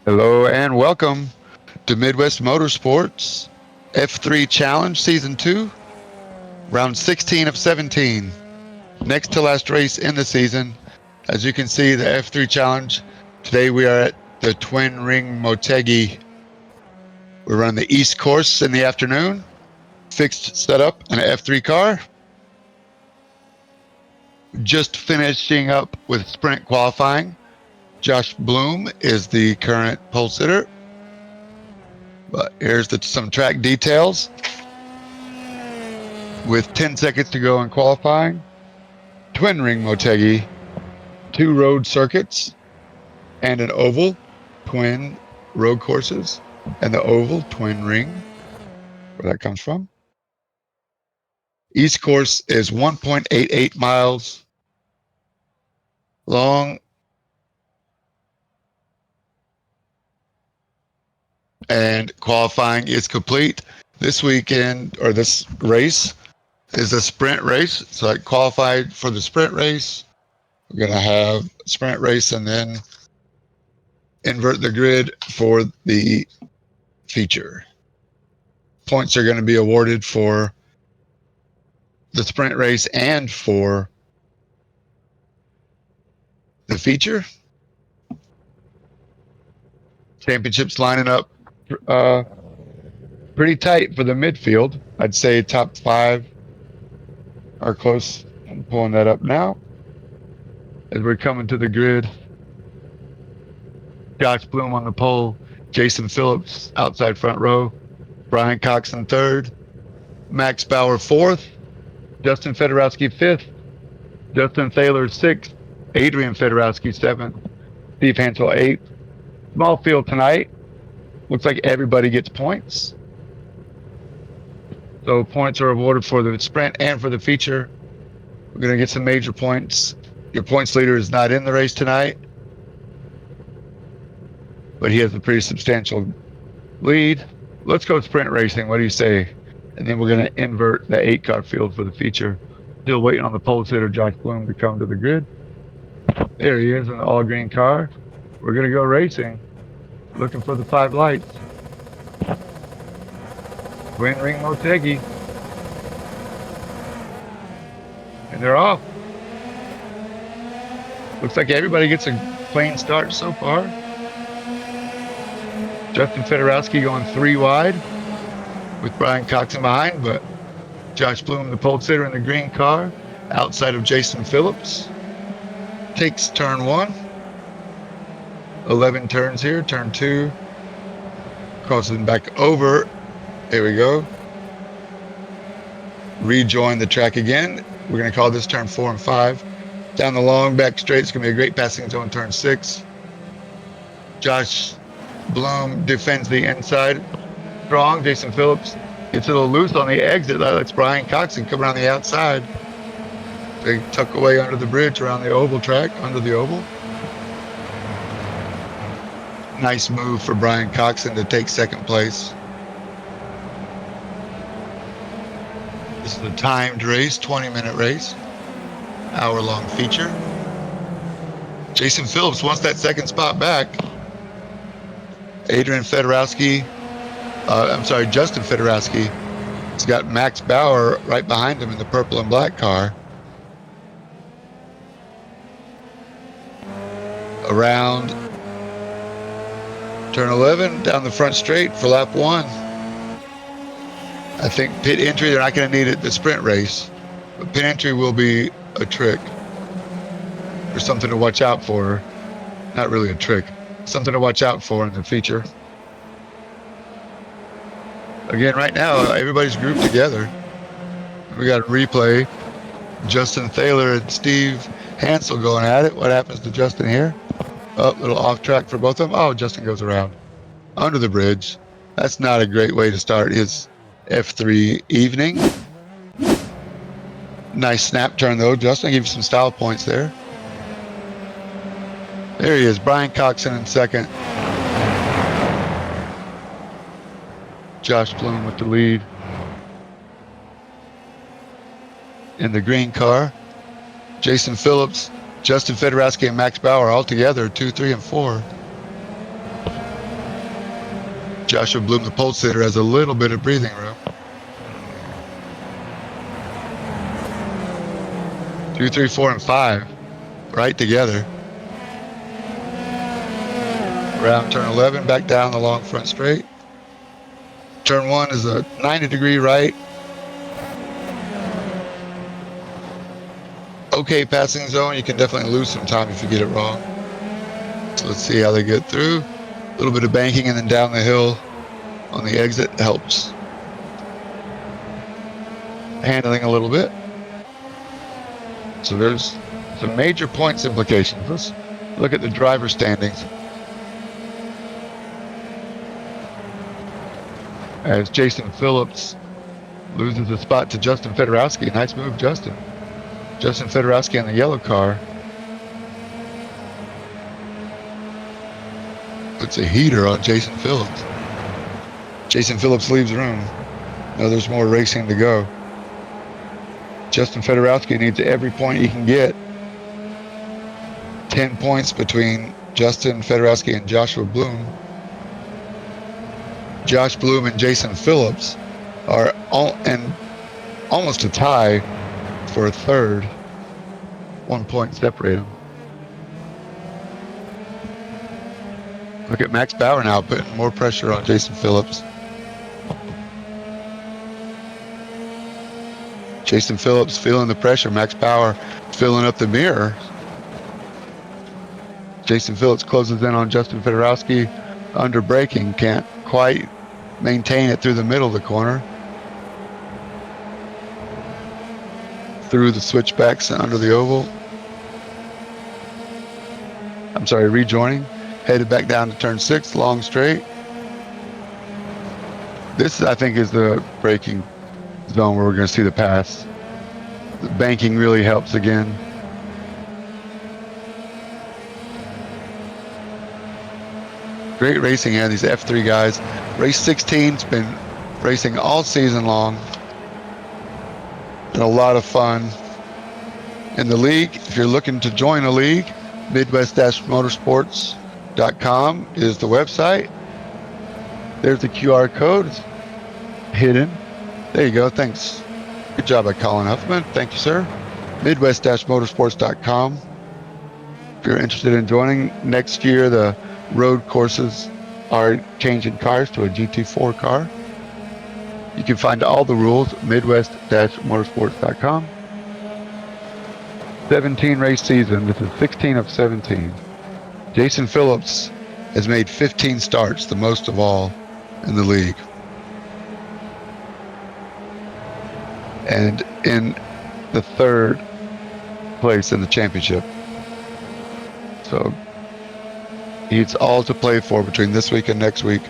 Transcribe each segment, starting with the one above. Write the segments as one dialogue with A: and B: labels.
A: Hello and welcome to Midwest Motorsports F3 Challenge Season 2, round 16 of 17. Next to last race in the season. As you can see, the F3 Challenge. Today we are at the Twin Ring Motegi. We're running the East Course in the afternoon. Fixed setup in an F3 car. Just finishing up with sprint qualifying. Josh Bloom is the current pole sitter. But here's some track details. With 10 seconds to go in qualifying, Twin Ring Motegi, 2 road circuits and an oval, twin road courses, and the oval, twin ring, where that comes from. East course is 1.88 miles long and qualifying is complete. This weekend, or this race, is a sprint race. So I qualified for the sprint race. We're going to have sprint race and then invert the grid for the feature. Points are going to be awarded for the sprint race and for the feature. Championships lining up pretty tight for the midfield. I'd say top 5 are close. I'm pulling that up now as we're coming to the grid. Josh Bloom on the pole, Jason Phillips outside front row, Brian Coxon 3rd, Max Bauer 4th, Justin Fedorowski 5th, Justin Thaler 6th, Adrian Fedorowski 7th, Steve Hansel 8th. Small field tonight. Looks like everybody gets points. So points are awarded for the sprint and for the feature. We're going to get some major points. Your points leader is not in the race tonight, but he has a pretty substantial lead. Let's go sprint racing. What do you say? And then we're going to invert the 8-car field for the feature. Still waiting on the pole sitter, Josh Bloom, to come to the grid. There he is in the all-green car. We're going to go racing. Looking for the 5 lights. Twin Ring Motegi. And they're off. Looks like everybody gets a clean start so far. Justin Fedorowski going 3 wide with Brian Coxon behind, but Josh Bloom, the pole sitter in the green car, outside of Jason Phillips. Takes turn 1. 11 turns here. Turn 2. Crossing back over. There we go. Rejoin the track again. We're going to call this turn 4 and 5. Down the long back straight. It's going to be a great passing zone, turn 6. Josh Bloom defends the inside. Strong. Jason Phillips gets a little loose on the exit. That lets Brian Coxon come around the outside. They tuck away under the bridge around the oval track, under the oval. Nice move for Brian Coxon to take 2nd place. This is a timed race, 20-minute race, hour-long feature. Jason Phillips wants that 2nd spot back. Justin Fedorowski. He's got Max Bauer right behind him in the purple and black car. Around turn 11, down the front straight for lap 1. I think pit entry, they're not going to need it the sprint race, but pit entry will be a trick. There's something to watch out for. Not really a trick. Something to watch out for in the feature. Again, right now, everybody's grouped together. We got a replay. Justin Thaler and Steve Hansel going at it. What happens to Justin here? Oh, a little off track for both of them. Oh, Justin goes around under the bridge. That's not a great way to start his F3 evening. Nice snap turn though. Justin give you some style points there. There he is, Brian Coxon in 2nd. Josh Bloom with the lead. In the green car, Jason Phillips, Justin Fedorowski, and Max Bauer all together, 2, 3, and 4. Joshua Bloom, the pole sitter, has a little bit of breathing room. 2, 3, 4, and 5 right together. Around turn 11, back down the long front straight. Turn 1 is a 90-degree right. Okay passing zone. You can definitely lose some time if you get it wrong. So let's see how they get through. A little bit of banking and then down the hill on the exit helps. Handling a little bit. So there's some major points implications. Let's look at the driver standings. As Jason Phillips loses a spot to Justin Fedorowski. Nice move, Justin. Justin Fedorowski in the yellow car. Puts a heater on Jason Phillips. Jason Phillips leaves room. Now there's more racing to go. Justin Fedorowski needs every point he can get. 10 points between Justin Fedorowski and Joshua Bloom. Josh Bloom and Jason Phillips are almost a tie for a third. 1 point separate them. Look at Max Bauer now putting more pressure on Jason Phillips. Jason Phillips feeling the pressure. Max Bauer filling up the mirror. Jason Phillips closes in on Justin Fedorowski under braking. Can't quite maintain it through the middle of the corner. Through the switchbacks and under the oval. I'm sorry, rejoining. Headed back down to turn 6, long straight. This, I think, is the braking zone where we're going to see the pass. The banking really helps again. Great racing here, these F3 guys. Race 16's been racing all season long. And a lot of fun. In the league, if you're looking to join a league, Midwest-Motorsports.com is the website. There's the QR code. It's hidden. There you go. Thanks. Good job by Colin Huffman. Thank you, sir. Midwest-Motorsports.com. If you're interested in joining, next year the road courses are changing cars to a GT4 car. You can find all the rules at Midwest-Motorsports.com. 17 race season. This is 16 of 17. Jason Phillips has made 15 starts, the most of all in the league. And in the third place in the championship. So it's all to play for between this week and next week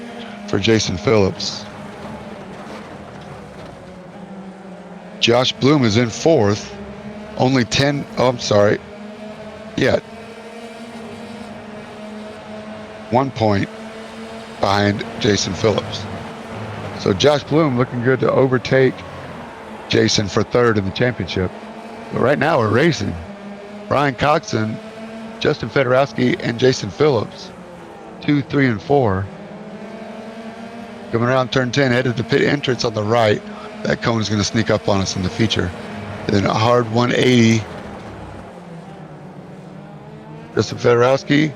A: for Jason Phillips. Josh Bloom is in 4th. Only 10, oh, I'm sorry. Yeah. 1 point behind Jason Phillips. So Josh Bloom looking good to overtake Jason for 3rd in the championship. But right now we're racing. Brian Coxon, Justin Fedorowski, and Jason Phillips. 2, 3, and 4. Coming around turn 10, headed to pit entrance on the right. That cone is going to sneak up on us in the feature. And then a hard 180. Justin Fedorowski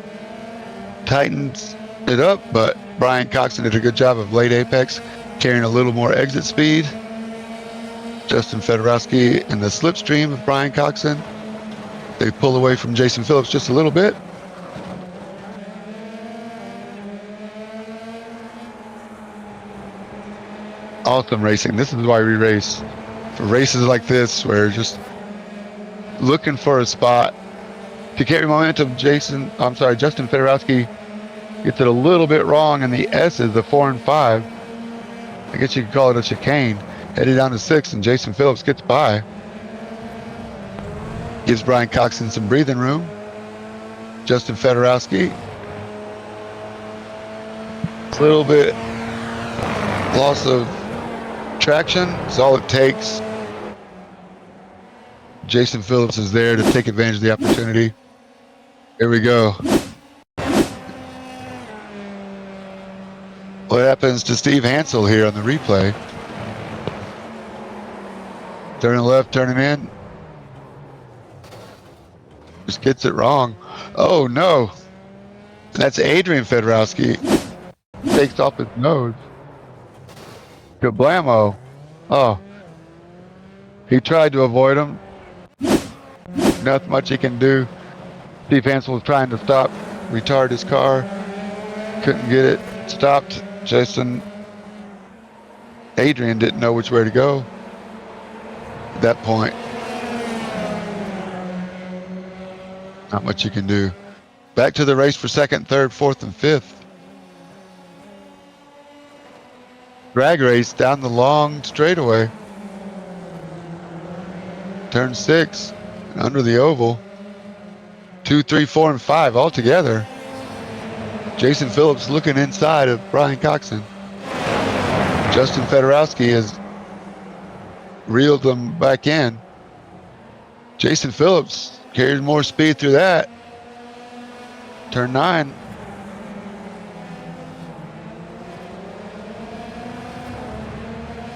A: tightens it up, but Brian Coxon did a good job of late apex, carrying a little more exit speed. Justin Fedorowski in the slipstream of Brian Coxon. They pull away from Jason Phillips just a little bit. Awesome racing. This is why we race. For races like this, where you're just looking for a spot to carry momentum. Justin Fedorowski gets it a little bit wrong, and the S's, the 4 and 5. I guess you could call it a chicane. Headed down to 6, and Jason Phillips gets by. Gives Brian Coxon some breathing room. Justin Fedorowski. A little bit loss of traction. It's all it takes. Jason Phillips is there to take advantage of the opportunity. Here we go. What happens to Steve Hansel here on the replay? Turning left, turning in. Just gets it wrong. Oh, no. That's Adrian Fedorowski. Takes off his nose. Kablamo. Oh. He tried to avoid him. Not much he can do. Steve Hansel was trying to retard his car. Couldn't get it stopped. Adrian didn't know which way to go at that point. Not much you can do. Back to the race for second, third, fourth, and fifth. Drag race down the long straightaway. Turn 6, under the oval. 2, 3, 4, and 5 all together. Jason Phillips looking inside of Brian Coxon. Justin Fedorowski has reeled them back in. Jason Phillips carries more speed through that. Turn 9.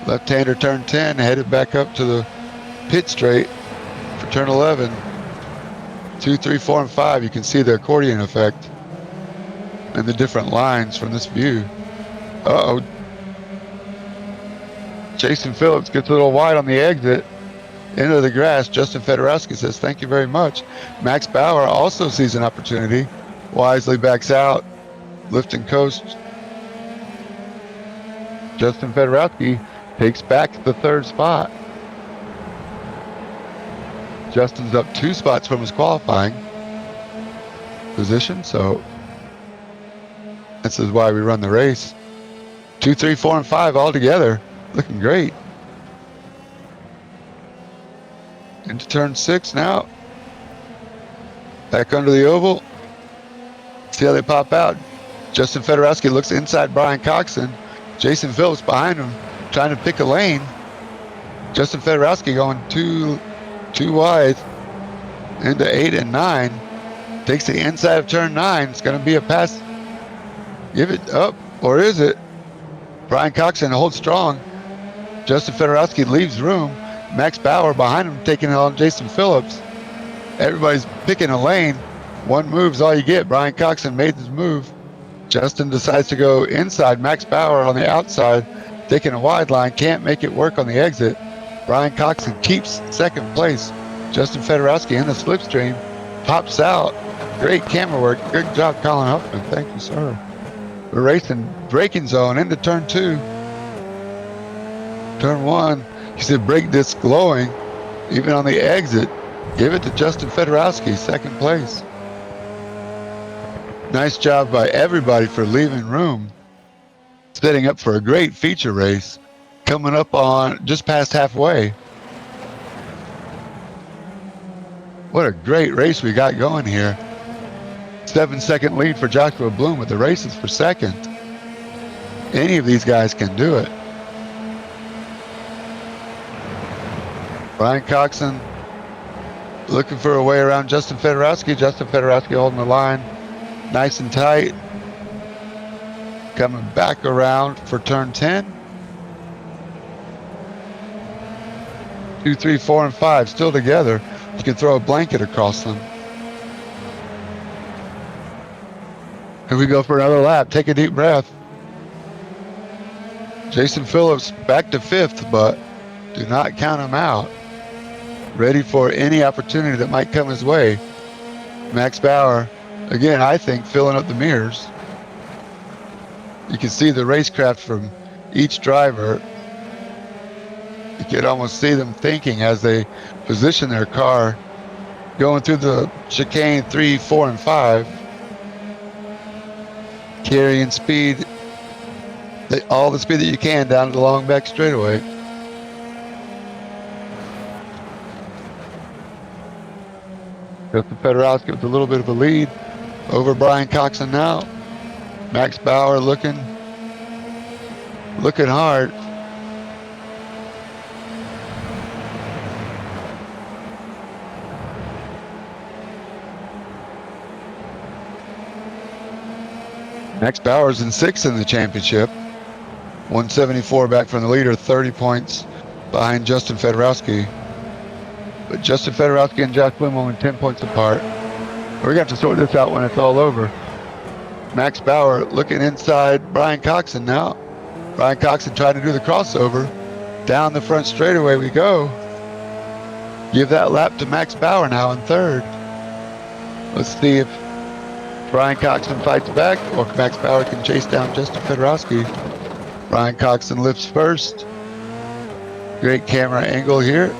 A: Left-hander turn 10, headed back up to the pit straight for turn 11. 2, 3, 4, and 5. You can see the accordion effect and the different lines from this view. Uh-oh. Jason Phillips gets a little wide on the exit into the grass. Justin Fedorowski says, thank you very much. Max Bauer also sees an opportunity. Wisely backs out. Lift and coast. Justin Fedorowski takes back the third spot. Justin's up 2 spots from his qualifying position, so this is why we run the race. 2, 3, 4, and 5 all together. Looking great. Into turn 6 now. Back under the oval. See how they pop out. Justin Fedorowski looks inside Brian Coxon. Jason Phillips behind him, trying to pick a lane. Justin Fedorowski going too wide into 8 and 9. Takes the inside of turn 9. It's going to be a pass. Give it up, or is it? Brian Coxon holds strong. Justin Fedorowski leaves room. Max Bauer behind him taking it on Jason Phillips. Everybody's picking a lane. One move's all you get. Brian Coxon made his move. Justin decides to go inside. Max Bauer on the outside, taking a wide line. Can't make it work on the exit. Brian Coxon keeps second place. Justin Fedorowski in the slipstream pops out. Great camera work. Good job, Colin Huffman. Thank you, sir. We're racing braking zone into turn 2. Turn 1, you see the brake disc glowing. Even on the exit, give it to Justin Fedorowski, second place. Nice job by everybody for leaving room. Setting up for a great feature race. Coming up on just past halfway. What a great race we got going here. 7-second lead for Joshua Bloom, but the race is for second. Any of these guys can do it. Brian Coxon looking for a way around Justin Fedorowski. Justin Fedorowski holding the line nice and tight. Coming back around for turn 10. 2, 3, 4, and 5 still together. You can throw a blanket across them. Here we go for another lap. Take a deep breath. Jason Phillips back to 5th, but do not count him out. Ready for any opportunity that might come his way. Max Bauer, again, I think, filling up the mirrors. You can see the racecraft from each driver. You can almost see them thinking as they position their car, going through the chicane 3, 4, and 5. Carrying speed, all the speed that you can down to the long back straightaway. Justin Fedorowski with a little bit of a lead over Brian Coxon now. Max Bauer looking hard. Max Bauer's in 6th in the championship. 174 back from the leader, 30 points behind Justin Fedorowski. But Justin Fedorowski and Josh Bloom only 10 points apart. We're going to have to sort this out when it's all over. Max Bauer looking inside Brian Coxon now. Brian Coxon trying to do the crossover. Down the front straightaway we go. Give that lap to Max Bauer now in third. Let's see if Brian Coxon fights back or if Max Bauer can chase down Justin Fedorowski. Brian Coxon lifts first. Great camera angle here.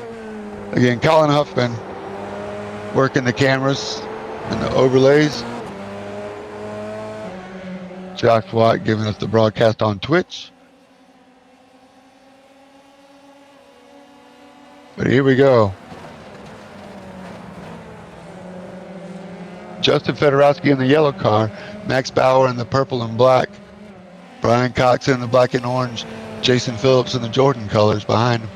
A: Again, Colin Huffman working the cameras and the overlays. Josh Watt giving us the broadcast on Twitch. But here we go. Justin Fedorowski in the yellow car, Max Bauer in the purple and black, Brian Coxon in the black and orange, Jason Phillips in the Jordan colors behind him.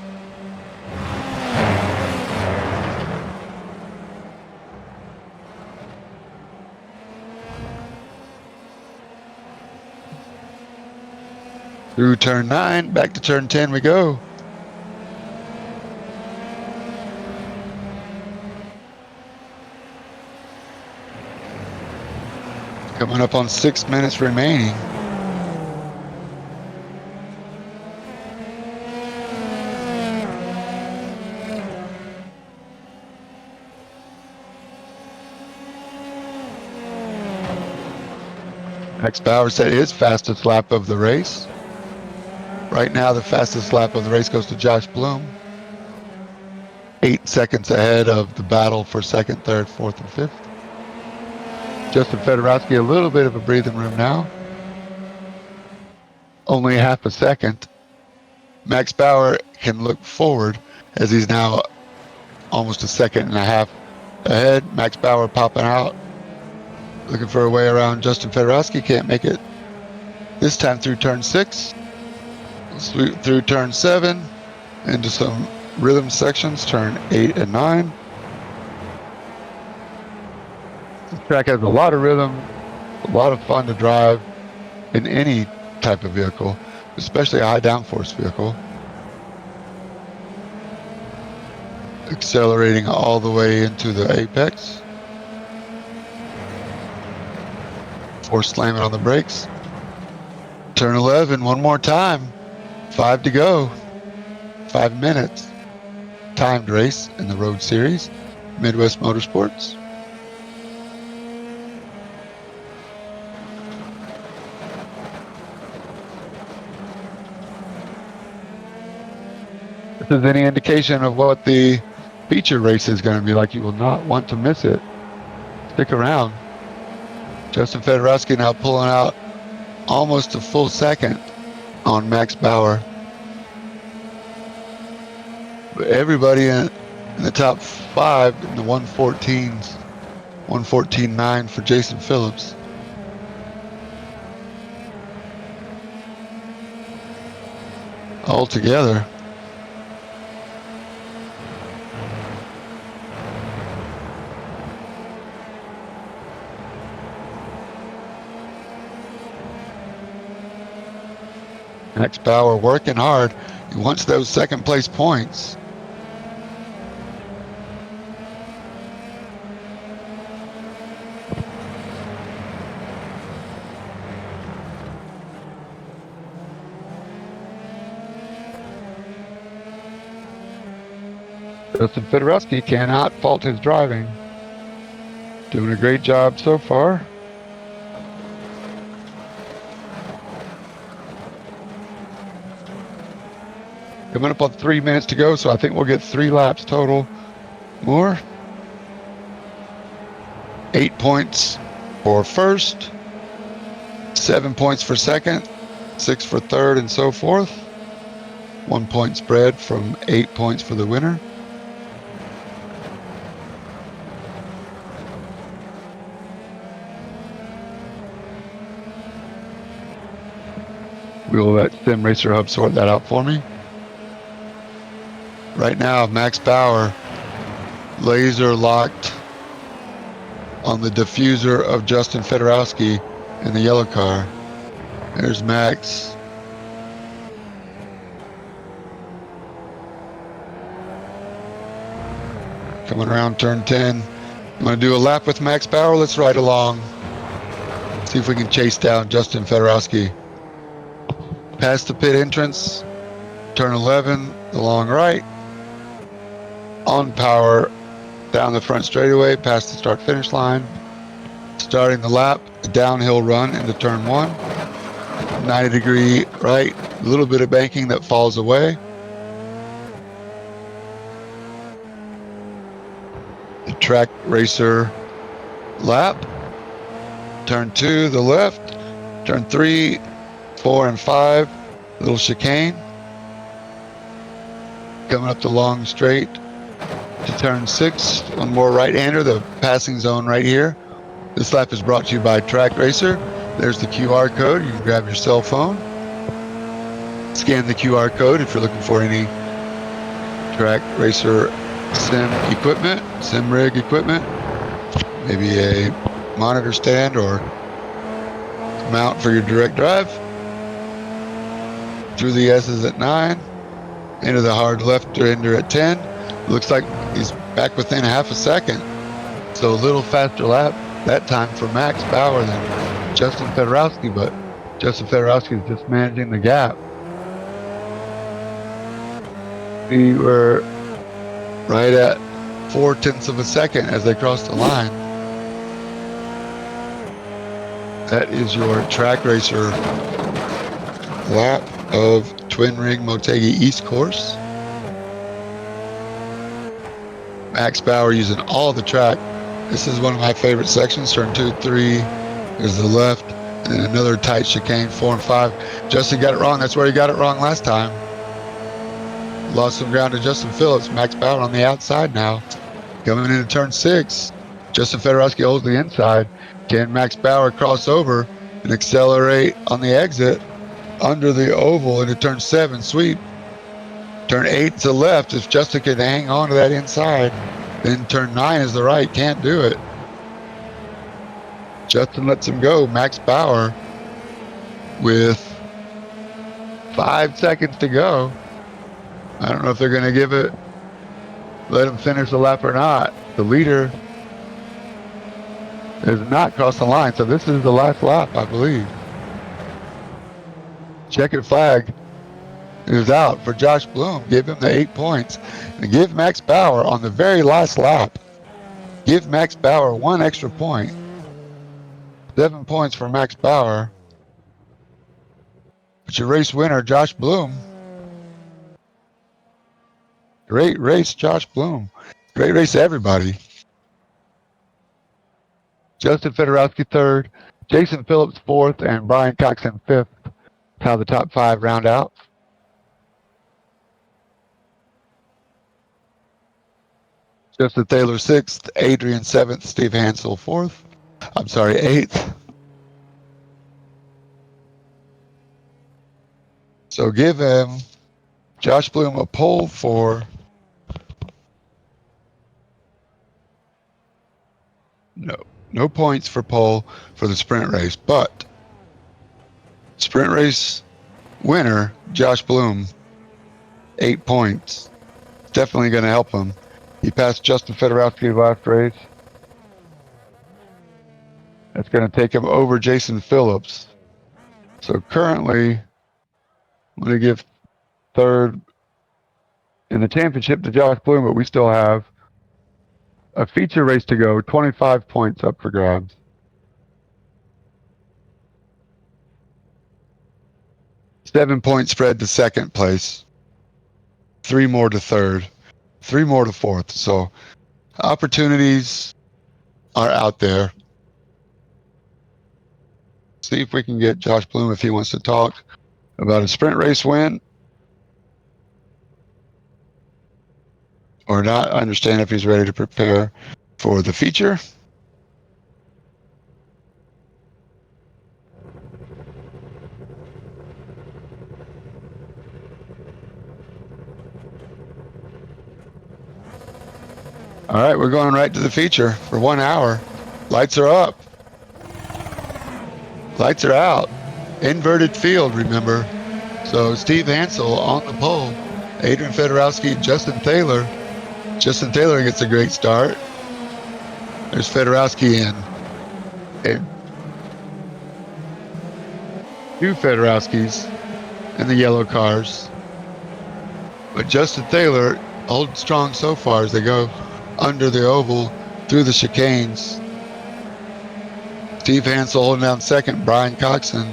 A: Through turn 9, back to turn 10 we go. Coming up on 6 minutes remaining. Max Bauer set his fastest lap of the race. Right now, the fastest lap of the race goes to Josh Bloom. 8 seconds ahead of the battle for second, third, fourth, and fifth. Justin Fedorowski, a little bit of a breathing room now. Only half a second. Max Bauer can look forward as he's now almost a second and a half ahead. Max Bauer popping out. Looking for a way around Justin Fedorowski. Can't make it this time through turn 6. Sweep through turn 7 into some rhythm sections, turn 8 and 9. This track has a lot of rhythm, a lot of fun to drive in any type of vehicle, especially a high downforce vehicle. Accelerating all the way into the apex. Force slamming on the brakes. Turn 11, one more time. 5 to go. 5 minutes. Timed race in the Road Series. Midwest Motorsports. If there's any indication of what the feature race is going to be like, you will not want to miss it. Stick around. Justin Fedorowski now pulling out almost a full second on Max Bauer. But everybody in the top 5 in the 114s, 114.9 for Jason Phillips. All together. Max Bauer working hard. He wants those second place points. Justin Fedorowski cannot fault his driving. Doing a great job so far. Coming up on 3 minutes to go, so I think we'll get 3 laps total more. 8 points for first, 7 points for second, 6 for third, and so forth. 1 point spread from 8 points for the winner. We'll let Sim Racer Hub sort that out for me. Right now, Max Bauer laser locked on the diffuser of Justin Fedorowski in the yellow car. There's Max Coming around turn 10. I'm going to do a lap with Max Bauer. Let's ride along. See if we can chase down Justin Fedorowski. Past the pit entrance, turn 11, the long right. On power, down the front straightaway, past the start-finish line. Starting the lap, a downhill run into turn 1. 90-degree right, a little bit of banking that falls away. The track racer lap. Turn 2, the left. Turn 3, 4, and 5, little chicane. Coming up the long straight to turn 6, one more right-hander, the passing zone right here. This lap is brought to you by Track Racer. There's the QR code. You can grab your cell phone, scan the QR code if you're looking for any Track Racer sim equipment, sim rig equipment, maybe a monitor stand or mount for your direct drive. Through the S's at 9, into the hard left-hander at 10. Looks like he's back within half a second. So a little faster lap that time for Max Bauer than Justin Fedorowski, but Justin Fedorowski is just managing the gap. We were right at 0.4 of a second as they crossed the line. That is your Track Racer lap of Twin Ring Motegi East Course. Max Bauer using all the track. This is one of my favorite sections. Turn 2, 3 is the left, and then another tight chicane, 4 and 5. Justin got it wrong. That's where he got it wrong last time. Lost some ground to Justin Phillips. Max Bauer on the outside now. Coming into turn 6, Justin Fedorowski holds the inside. Can Max Bauer cross over and accelerate on the exit under the oval into turn 7, sweep. Turn 8 to left. If Justin can hang on to that inside, then turn 9 is the right. Can't do it. Justin lets him go. Max Bauer with 5 seconds to go. I don't know if they're going to let him finish the lap or not. The leader has not crossed the line, so this is the last lap, I believe. Checkered flag is out for Josh Bloom. Give him the 8 points. And give Max Bauer on the very last lap. Give Max Bauer 1 extra point. 7 points for Max Bauer. But your race winner, Josh Bloom. Great race, Josh Bloom. Great race to everybody. Justin Fedorowski 3rd, Jason Phillips 4th, and Brian Coxon 5th. That's how the top 5 round out. Justin Taylor 6th, Adrian 7th, Steve Hansel 4th. I'm sorry, 8th. So give him, Josh Bloom, a pole for no points for pole for the sprint race, but sprint race winner, Josh Bloom, 8 points. Definitely going to help him. He passed Justin Fedorowski last race. That's going to take him over Jason Phillips. So currently, I'm going to give 3rd in the championship to Josh Bloom, but we still have a feature race to go, 25 points up for grabs. Seven-point spread to 2nd place. 3 more to 3rd. 3 more to 4th. So opportunities are out there. See if we can get Josh Bloom if he wants to talk about a sprint race win or not. Understand if he's ready to prepare for the feature. All right, we're going right to the feature for 1 hour. Lights are up. Lights are out. Inverted field, remember. So Steve Hansel on the pole. Adrian Fedorowski, Justin Taylor Justin Taylor gets a great start. There's Fedorowski and two Fedorowskis in the yellow cars. But Justin Taylor holds strong so far as they go under the oval through the chicanes. Steve Hansel holding down second. Brian Coxon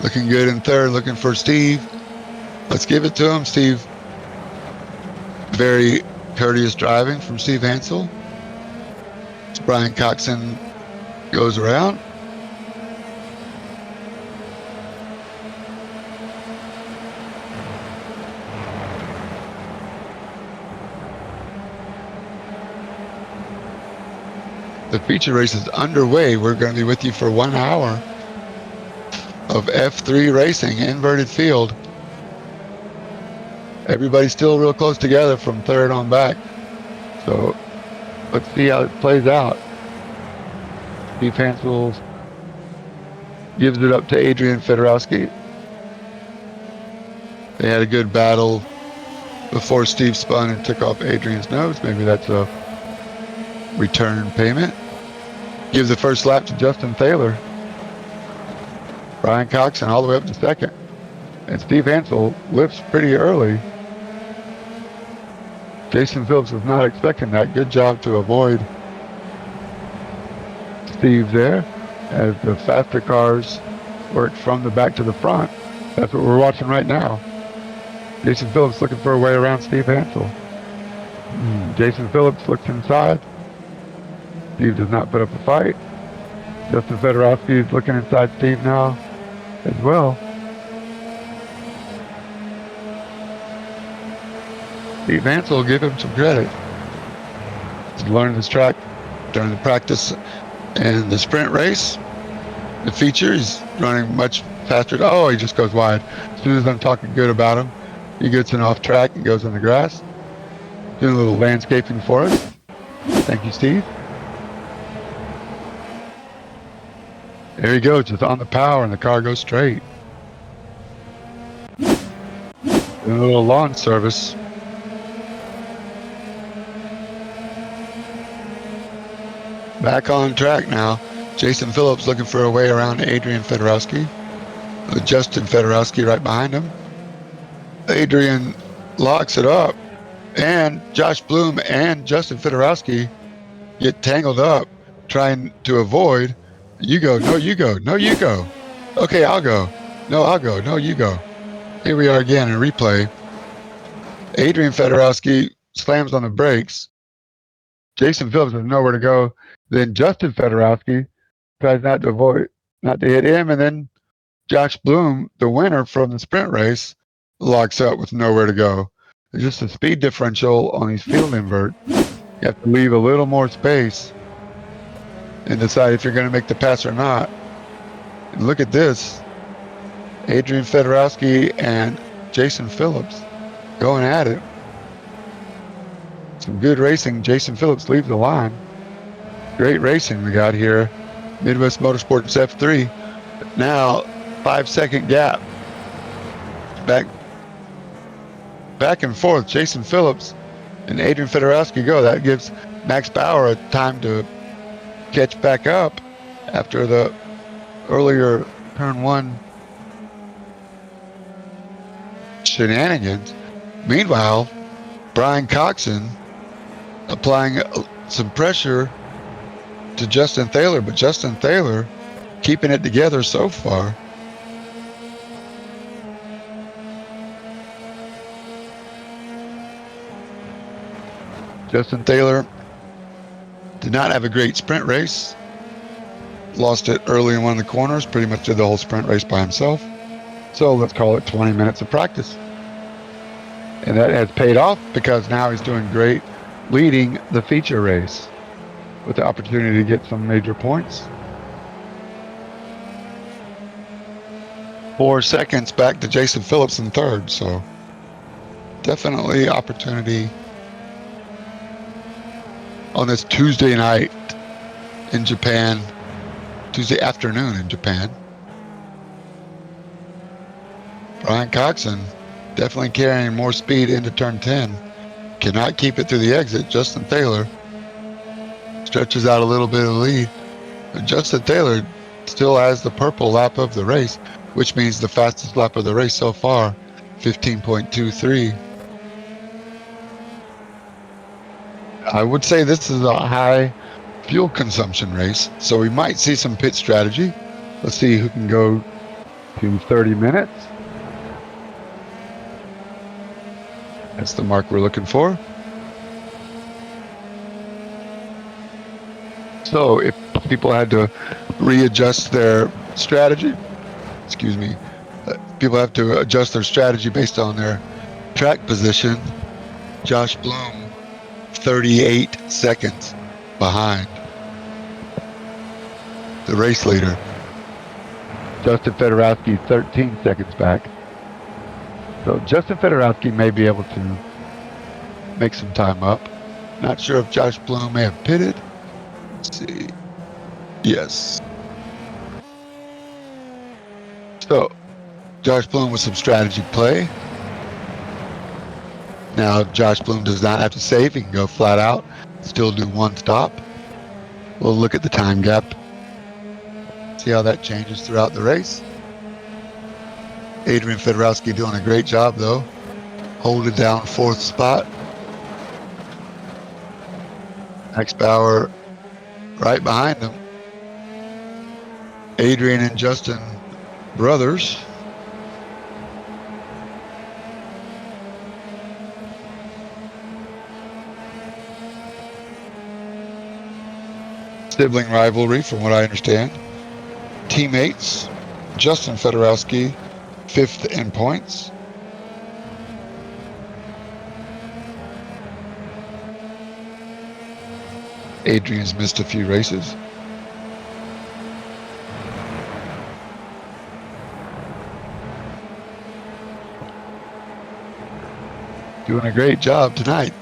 A: looking good in third, looking for Steve. Let's give it to him, Steve. Very courteous driving from Steve Hansel. Brian Coxon goes around. The feature race is underway. We're going to be with you for 1 hour of F3 racing, inverted field. Everybody's still real close together from third on back. So let's see how it plays out. Steve Hansel gives it up to Adrian Fedorowski. They had a good battle before Steve spun and took off Adrian's nose. Maybe that's a return payment. Gives the first lap to Justin Taylor. Brian Coxon all the way up to second. And Steve Hansel lifts pretty early. Jason Phillips was not expecting that. Good job to avoid Steve there as the faster cars worked from the back to the front. That's what we're watching right now. Jason Phillips looking for a way around Steve Hansel. Jason Phillips looks inside. Steve does not put up a fight. Justin Fedorowski is looking inside Steve now as well. Steve Hansel will give him some credit. He's learned this track during the practice and the sprint race. The feature, he's running much faster. Oh, he just goes wide. As soon as I'm talking good about him, he gets an off track and goes in the grass. Doing a little landscaping for us. Thank you, Steve. There he goes, just on the power, and the car goes straight. Doing a little lawn service. Back on track now. Jason Phillips looking for a way around Adrian Fedorowski. With Justin Fedorowski right behind him. Adrian locks it up. And Josh Bloom and Justin Fedorowski get tangled up trying to avoid. You go, no, you go, no, you go. Okay, I'll go. No, I'll go, no, you go. Here we are again in replay. Adrian Fedorowski slams on the brakes. Jason Phillips has nowhere to go. Then Justin Fedorowski tries not to hit him. And then Josh Bloom, the winner from the sprint race, locks up with nowhere to go. There's just a speed differential on these field invert. You have to leave a little more space and decide if you're going to make the pass or not. And look at this. Adrian Fedorowski and Jason Phillips going at it. Some good racing. Jason Phillips leaves the line. Great racing we got here. Midwest Motorsports F3. Now, 5-second gap. Back and forth. Jason Phillips and Adrian Fedorowski go. That gives Max Bauer a time to catch back up after the earlier turn one shenanigans. Meanwhile, Brian Coxon applying some pressure to Justin Taylor, but Justin Taylor keeping it together so far. Justin Taylor did not have a great sprint race. Lost it early in one of the corners, pretty much did the whole sprint race by himself. So let's call it 20 minutes of practice. And that has paid off because now he's doing great leading the feature race with the opportunity to get some major points. 4 seconds back to Jason Phillips in third, so definitely opportunity on this Tuesday night in Japan, Tuesday afternoon in Japan. Brian Coxon definitely carrying more speed into turn 10. cannot keep it through the exit. Justin Taylor stretches out a little bit of the lead. But Justin Taylor still has the purple lap of the race, which means the fastest lap of the race so far, 15.23. I would say this is a high fuel consumption race, so we might see some pit strategy. Let's see who can go to 30 minutes. That's the mark we're looking for. So if people had to readjust their strategy, people have to adjust their strategy based on their track position. Josh Bloom, 38 seconds behind the race leader. Justin Fedorowski, 13 seconds back. So Justin Fedorowski may be able to make some time up. Not sure if Josh Bloom may have pitted. Let's see. Yes. So Josh Bloom with some strategy play. Now Josh Bloom does not have to save. He can go flat out, still do one stop. We'll look at the time gap. See how that changes throughout the race. Adrian Fedorowski doing a great job though. Holding down 4th spot. Max Bauer right behind him. Adrian and Justin brothers. Sibling rivalry from what I understand. Teammates, Justin Fedorowski, 5th in points. Adrian's missed a few races. Doing a great job tonight.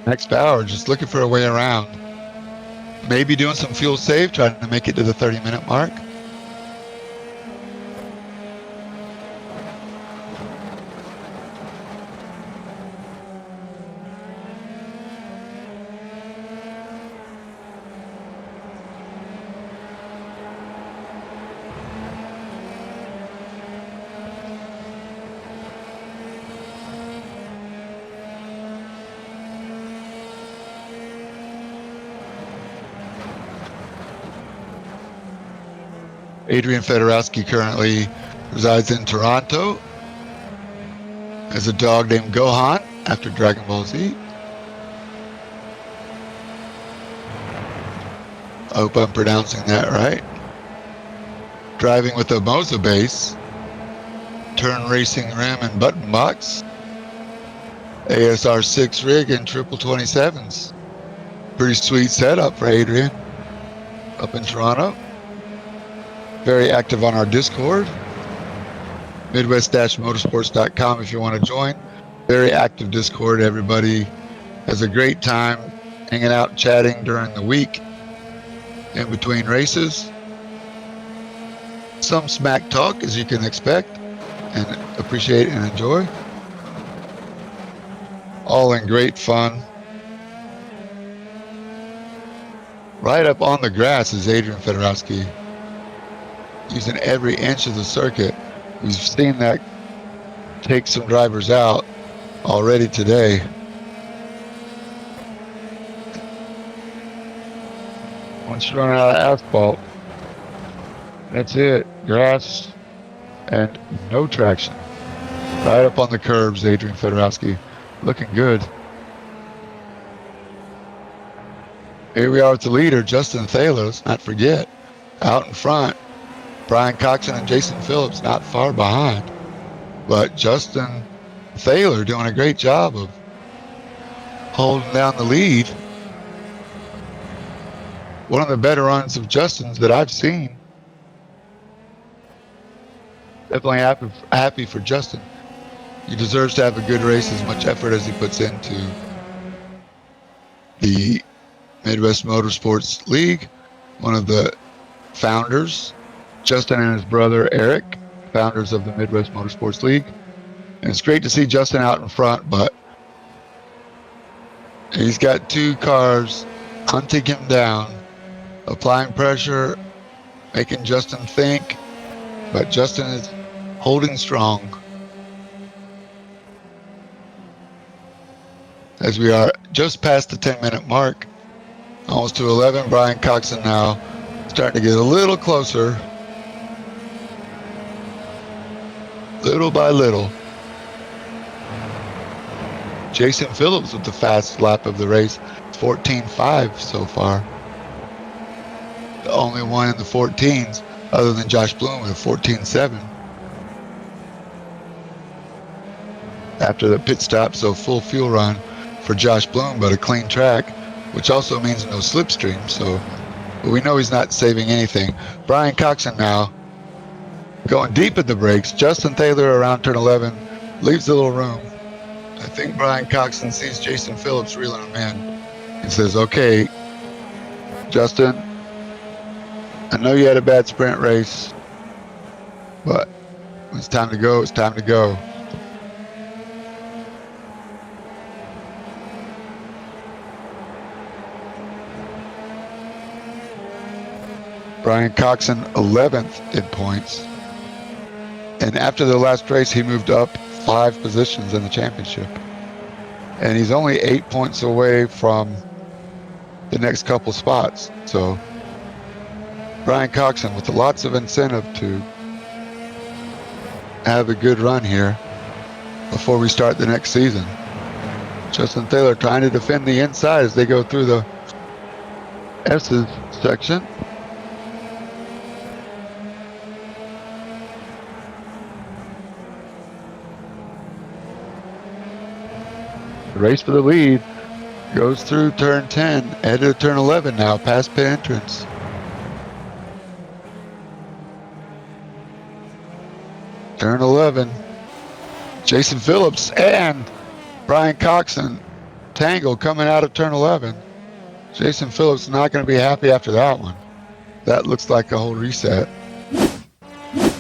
A: Max Bauer just looking for a way around. Maybe doing some fuel save, trying to make it to the 30-minute mark. Adrian Fedorowski currently resides in Toronto. Has a dog named Gohan after Dragon Ball Z. I hope I'm pronouncing that right. Driving with a Moza base. Turn racing rim and button box. ASR 6 rig and triple 27s. Pretty sweet setup for Adrian up in Toronto. Very active on our Discord, midwest-motorsports.com if you want to join. Very active Discord. Everybody has a great time hanging out, chatting during the week in between races. Some smack talk, as you can expect and appreciate and enjoy. All in great fun. Right up on the grass is Adrian Fedorowski, using every inch of the circuit. We've seen that take some drivers out already today. Once you run out of asphalt, that's it. Grass and no traction. Right up on the curbs, Adrian Fedorowski. Looking good. Here we are with the leader, Justin Thaler. Let's not forget. Out in front, Brian Coxon and Jason Phillips not far behind. But Justin Thaler doing a great job of holding down the lead. One of the better runs of Justin's that I've seen. definitely happy for Justin. He deserves to have a good race, as much effort as he puts into the Midwest Motorsports League, one of the founders, Justin and his brother Eric, founders of the Midwest Motorsports League. And it's great to see Justin out in front, but he's got two cars hunting him down, applying pressure, making Justin think, but Justin is holding strong. As we are just past the 10-minute mark, almost to 11, Brian Coxon now starting to get a little closer, little by little. Jason Phillips with the fast lap of the race, 14.5 so far. The only one in the 14s other than Josh Bloom with a 14.7. After the pit stop, so full fuel run for Josh Bloom, but a clean track, which also means no slipstream. So we know he's not saving anything. Brian Coxon now going deep at the brakes. Justin Taylor around turn 11 leaves a little room. I think Brian Coxon sees Jason Phillips reeling him in and says, okay, Justin, I know you had a bad sprint race, but when it's time to go, it's time to go. Brian Coxon 11th in points. And after the last race, he moved up 5 positions in the championship. And he's only 8 points away from the next couple spots. So Brian Coxon with lots of incentive to have a good run here before we start the next season. Justin Taylor trying to defend the inside as they go through the S's section. The race for the lead goes through turn 10, headed to turn 11 now, past pit entrance. Turn 11. Jason Phillips and Brian Coxon tangle coming out of turn 11. Jason Phillips not going to be happy after that one. That looks like a whole reset.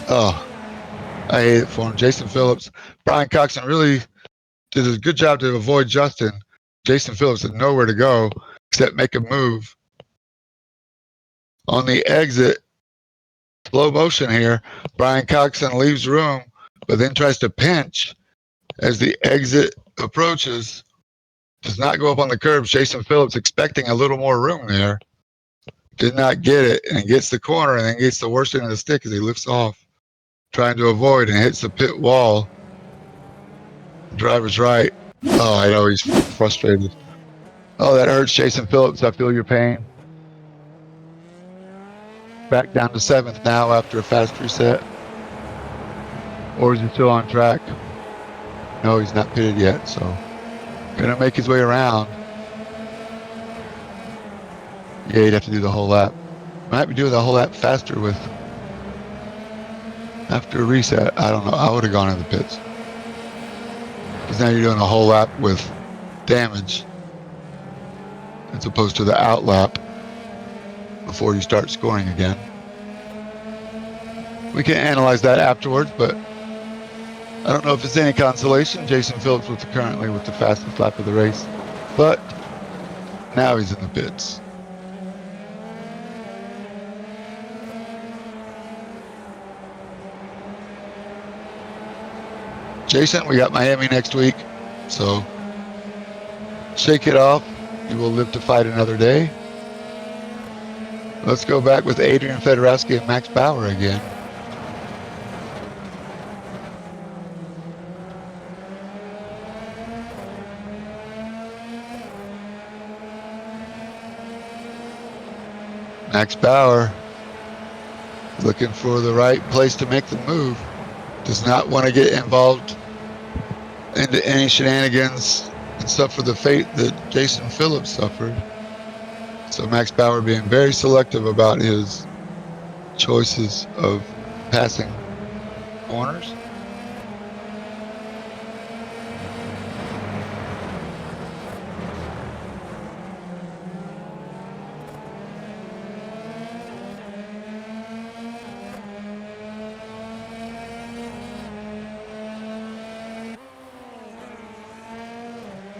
A: Oh, I hate it for him. Jason Phillips. Brian Coxon really did a good job to avoid Justin. Jason Phillips had nowhere to go except make a move. On the exit, slow motion here, Brian Coxon leaves room, but then tries to pinch as the exit approaches. Does not go up on the curbs. Jason Phillips expecting a little more room there. Did not get it and gets the corner and then gets the worst end of the stick as he lifts off, trying to avoid and hits the pit wall. Driver's right. Oh, I know he's frustrated. Oh, that hurts Jason Phillips. I feel your pain. Back down to 7th now after a fast reset. Or is he still on track? No, he's not pitted yet, so gonna make his way around. Yeah, he'd have to do the whole lap. Might be doing the whole lap faster with after a reset. I don't know. I would have gone in the pits. Because now you're doing a whole lap with damage as opposed to the out lap before you start scoring again. We can analyze that afterwards, but I don't know if it's any consolation. Jason Phillips was currently with the fastest lap of the race, but now he's in the pits. Jason, we got Miami next week, so shake it off. You will live to fight another day. Let's go back with Adrian Fedorowski and Max Bauer again. Max Bauer looking for the right place to make the move. Does not want to get involved into any shenanigans and suffer the fate that Jason Phillips suffered. So Max Bauer being very selective about his choices of passing corners.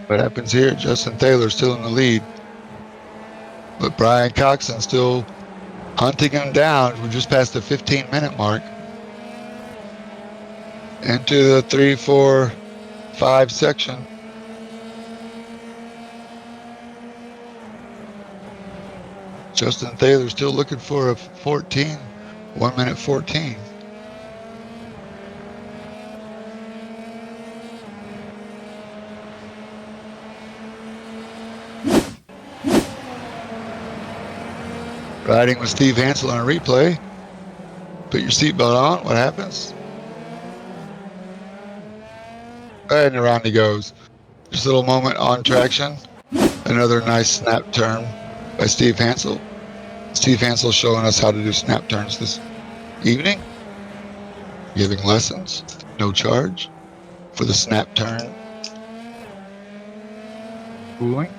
A: What happens here? Justin Taylor still in the lead, but Brian Coxon still hunting him down. We're just past the 15-minute mark. Into the 3, 4, 5 section. Justin Taylor still looking for a 14, 1 minute 14. Riding with Steve Hansel on a replay. Put your seatbelt on. What happens? And around he goes. Just a little moment on traction. Another nice snap turn by Steve Hansel. Steve Hansel showing us how to do snap turns this evening. Giving lessons, no charge for the snap turn. Cooling.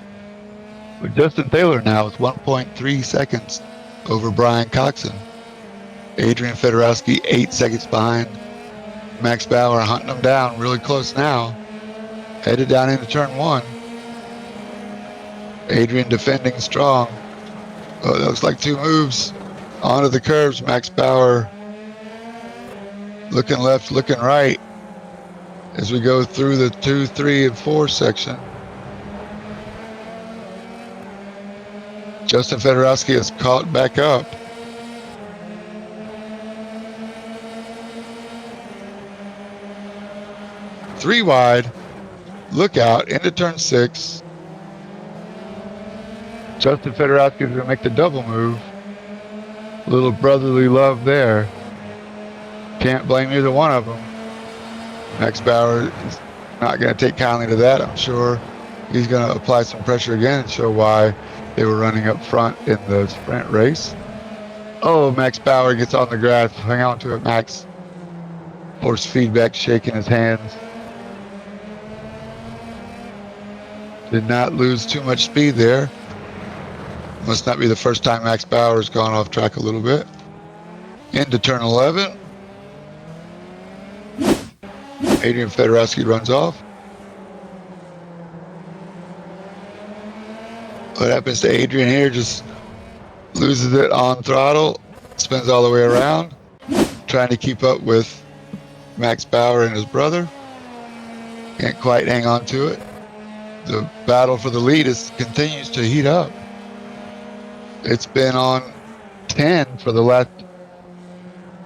A: But Justin Taylor now is 1.3 seconds over Brian Coxon. Adrian Fedorowski 8 seconds behind. Max Bauer hunting him down really close now. Headed down into turn 1. Adrian defending strong. Oh, that looks like 2 moves onto the curves. Max Bauer looking left, looking right as we go through the 2, 3, and 4 section. Justin Fedorowski is caught back up. Three wide. Look out into turn 6. Justin Fedorowski is going to make the double move. Little brotherly love there. Can't blame either one of them. Max Bauer is not going to take kindly to that, I'm sure. He's going to apply some pressure again and show why they were running up front in the sprint race. Oh, Max Bauer gets on the grass. Hang on to it, Max. Force feedback, shaking his hands. Did not lose too much speed there. Must not be the first time Max Bauer has gone off track a little bit. Into turn 11. Adrian Fedorowski runs off. What happens to Adrian here? Just loses it on throttle. Spins all the way around. Trying to keep up with Max Bauer and his brother. Can't quite hang on to it. The battle for the lead continues to heat up. It's been on 10 for the last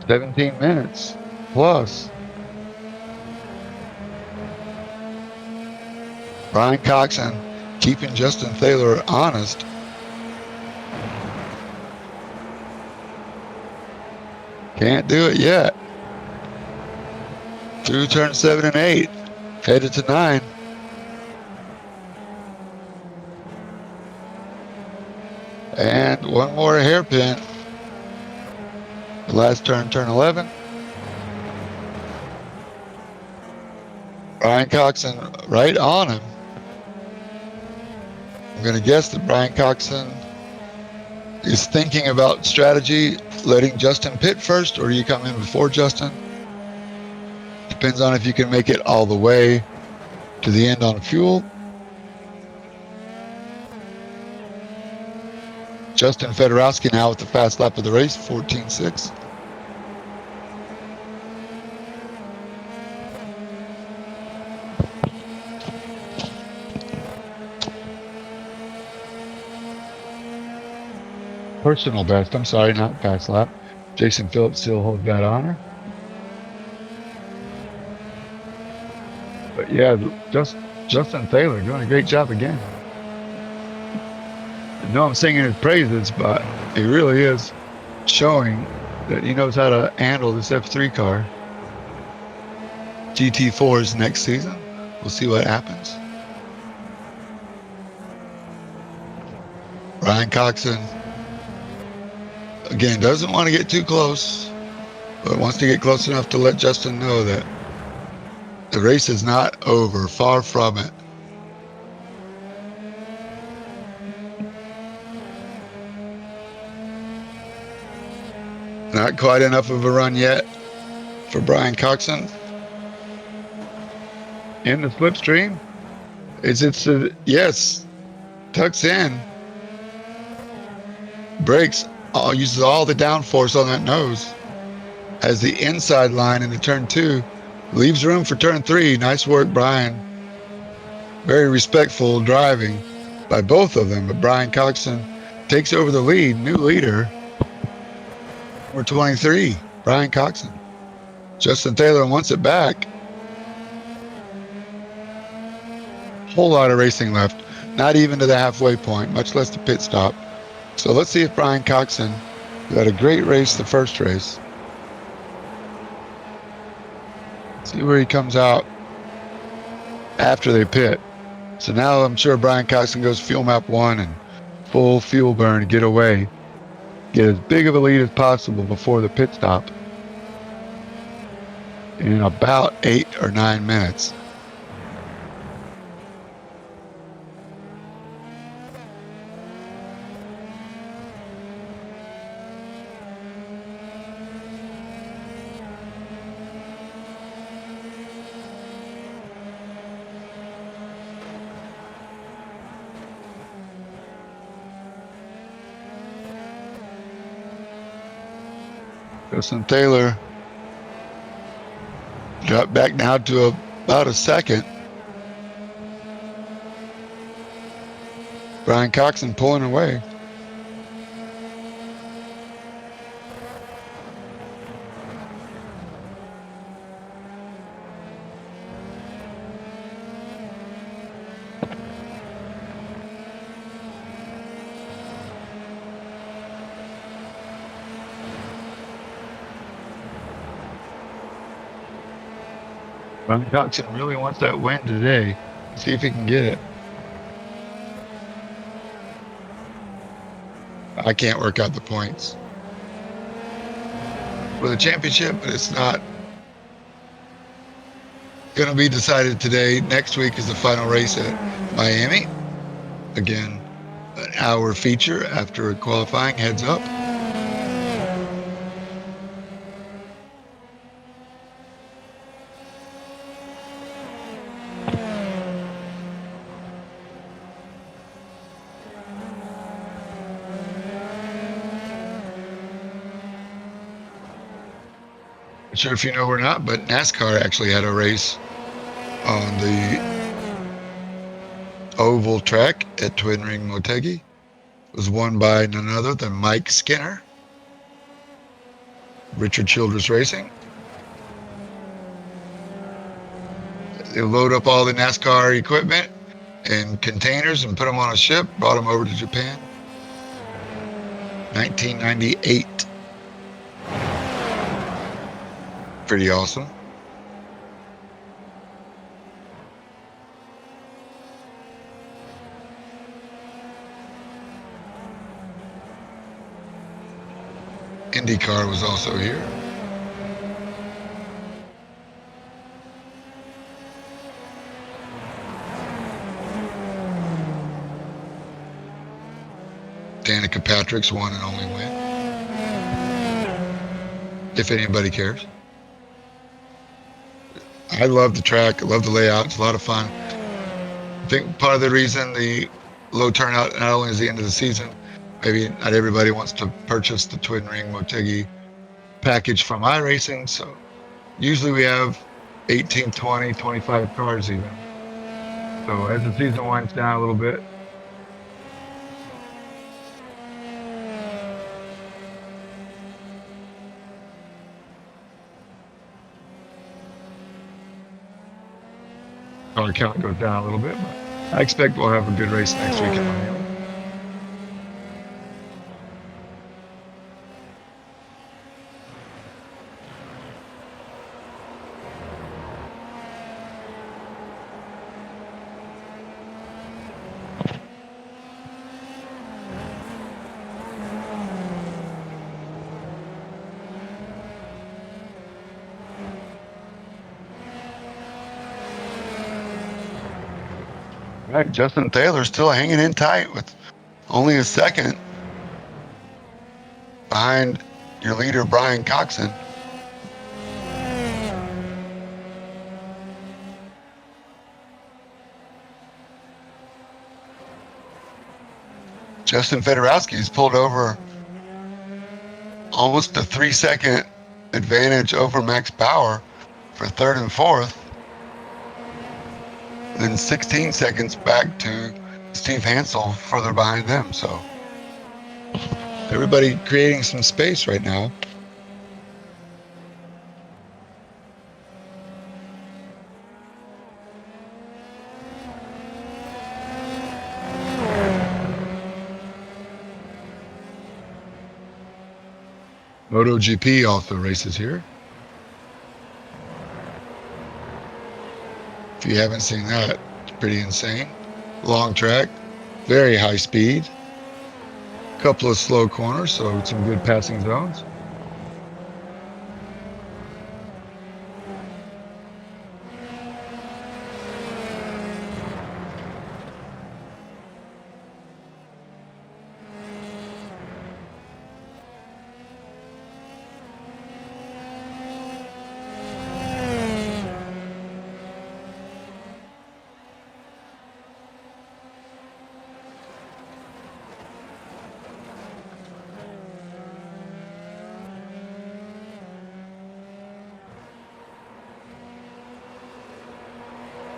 A: 17 minutes plus. Brian Coxon keeping Justin Taylor honest. Can't do it yet. Through turn 7 and 8. Headed to 9. And one more hairpin. The last turn, turn 11. Brian Coxon right on him. I'm going to guess that Brian Coxon is thinking about strategy, letting Justin pit first, or you come in before Justin. Depends on if you can make it all the way to the end on fuel. Justin Fedorowski now with the fast lap of the race, 14.6. Personal best, I'm sorry, not fast lap. Jason Phillips still holds that honor. But yeah, Justin Taylor doing a great job again. I know I'm singing his praises, but he really is showing that he knows how to handle this F3 car. GT4s next season. We'll see what happens. Brian Coxon, again, doesn't want to get too close. but wants to get close enough to let Justin know that the race is not over. Far from it. Not quite enough of a run yet for Brian Coxon. In the slipstream. Yes, tucks in. Brakes, uses all the downforce on that nose. Has the inside line into turn 2. Leaves room for turn 3. Nice work, Brian. Very respectful driving by both of them. But Brian Coxon takes over the lead. New leader. Number 23, Brian Coxon. Justin Taylor wants it back. Whole lot of racing left. Not even to the halfway point, much less the pit stop. So let's see if Brian Coxon, who had a great race the first race, see where he comes out after they pit. So now I'm sure Brian Coxon goes fuel map 1 and full fuel burn to get away. Get as big of a lead as possible before the pit stop in about 8 or 9 minutes. Justin Taylor dropped back now to about a second. Brian Coxon pulling away. Brian Coxon really wants that win today. See if he can get it. I can't work out the points for the championship, but it's not going to be decided today. Next week is the final race at Miami. Again, an hour feature after qualifying heads up. Not sure if you know or not, but NASCAR actually had a race on the oval track at Twin Ring Motegi. It was won by none other than Mike Skinner, Richard Childress Racing. They load up all the NASCAR equipment in containers and put them on a ship, brought them over to Japan. 1998. Pretty awesome. IndyCar was also here. Danica Patrick's one and only win. If anybody cares. I love the track. I love the layout. It's a lot of fun. I think part of the reason the low turnout, not only is the end of the season, maybe not everybody wants to purchase the Twin Ring Motegi package from iRacing. So usually we have 18, 20, 25 cars even. So as the season winds down a little bit, car count goes down a little bit, but I expect we'll have a good race next week in Miami. right, Justin Taylor still hanging in tight with only a second behind your leader, Brian Coxon. Justin Fedorowski's pulled over almost a 3-second advantage over Max Bauer for third and fourth. Then 16 seconds back to Steve Hansel further behind them. So everybody creating some space right now. MotoGP also races here. If you haven't seen that, it's pretty insane. Long track, very high speed, couple of slow corners, so some good passing zones.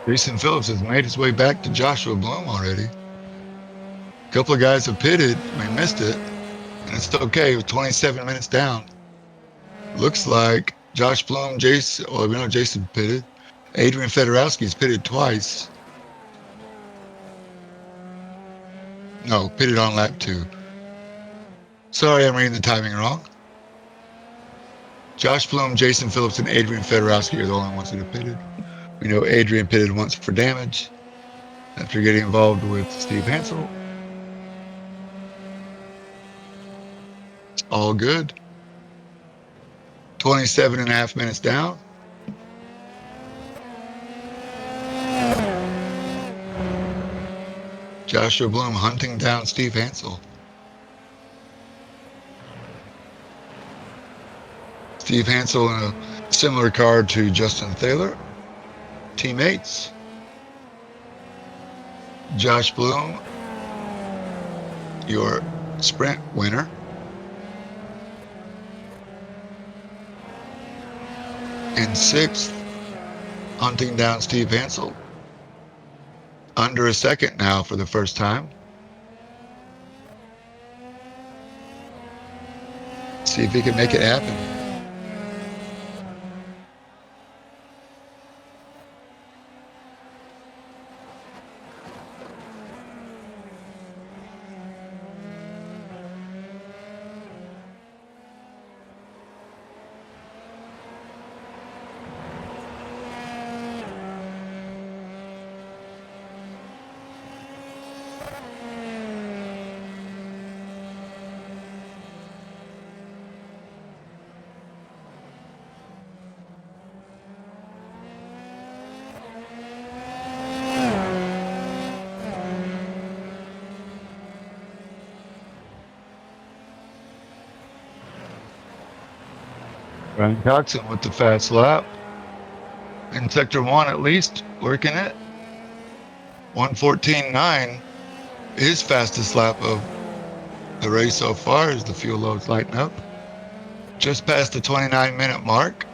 A: Jason Phillips has made his way back to Joshua Bloom already. A couple of guys have pitted. We missed it. And it's okay with 27 minutes down. Looks like Josh Bloom, Jason, well, we know Jason pitted. Adrian Fedorowski's pitted twice. No, pitted on lap 2. Sorry, I'm reading the timing wrong. Josh Bloom, Jason Phillips, and Adrian Fedorowski are the only ones that have pitted. We know Adrian pitted once for damage after getting involved with Steve Hansel. All good. 27 and a half minutes down. Joshua Bloom hunting down Steve Hansel. Steve Hansel in a similar car to Justin Taylor. Teammates. Josh Bloom, your sprint winner. In 6th, hunting down Steve Hansel. Under a second now for the first time. See if he can make it happen. Brian Coxon with the fast lap. In sector 1 at least, working it. 1:14.9, his fastest lap of the race so far as the fuel loads lighten up. Just past the 29-minute mark,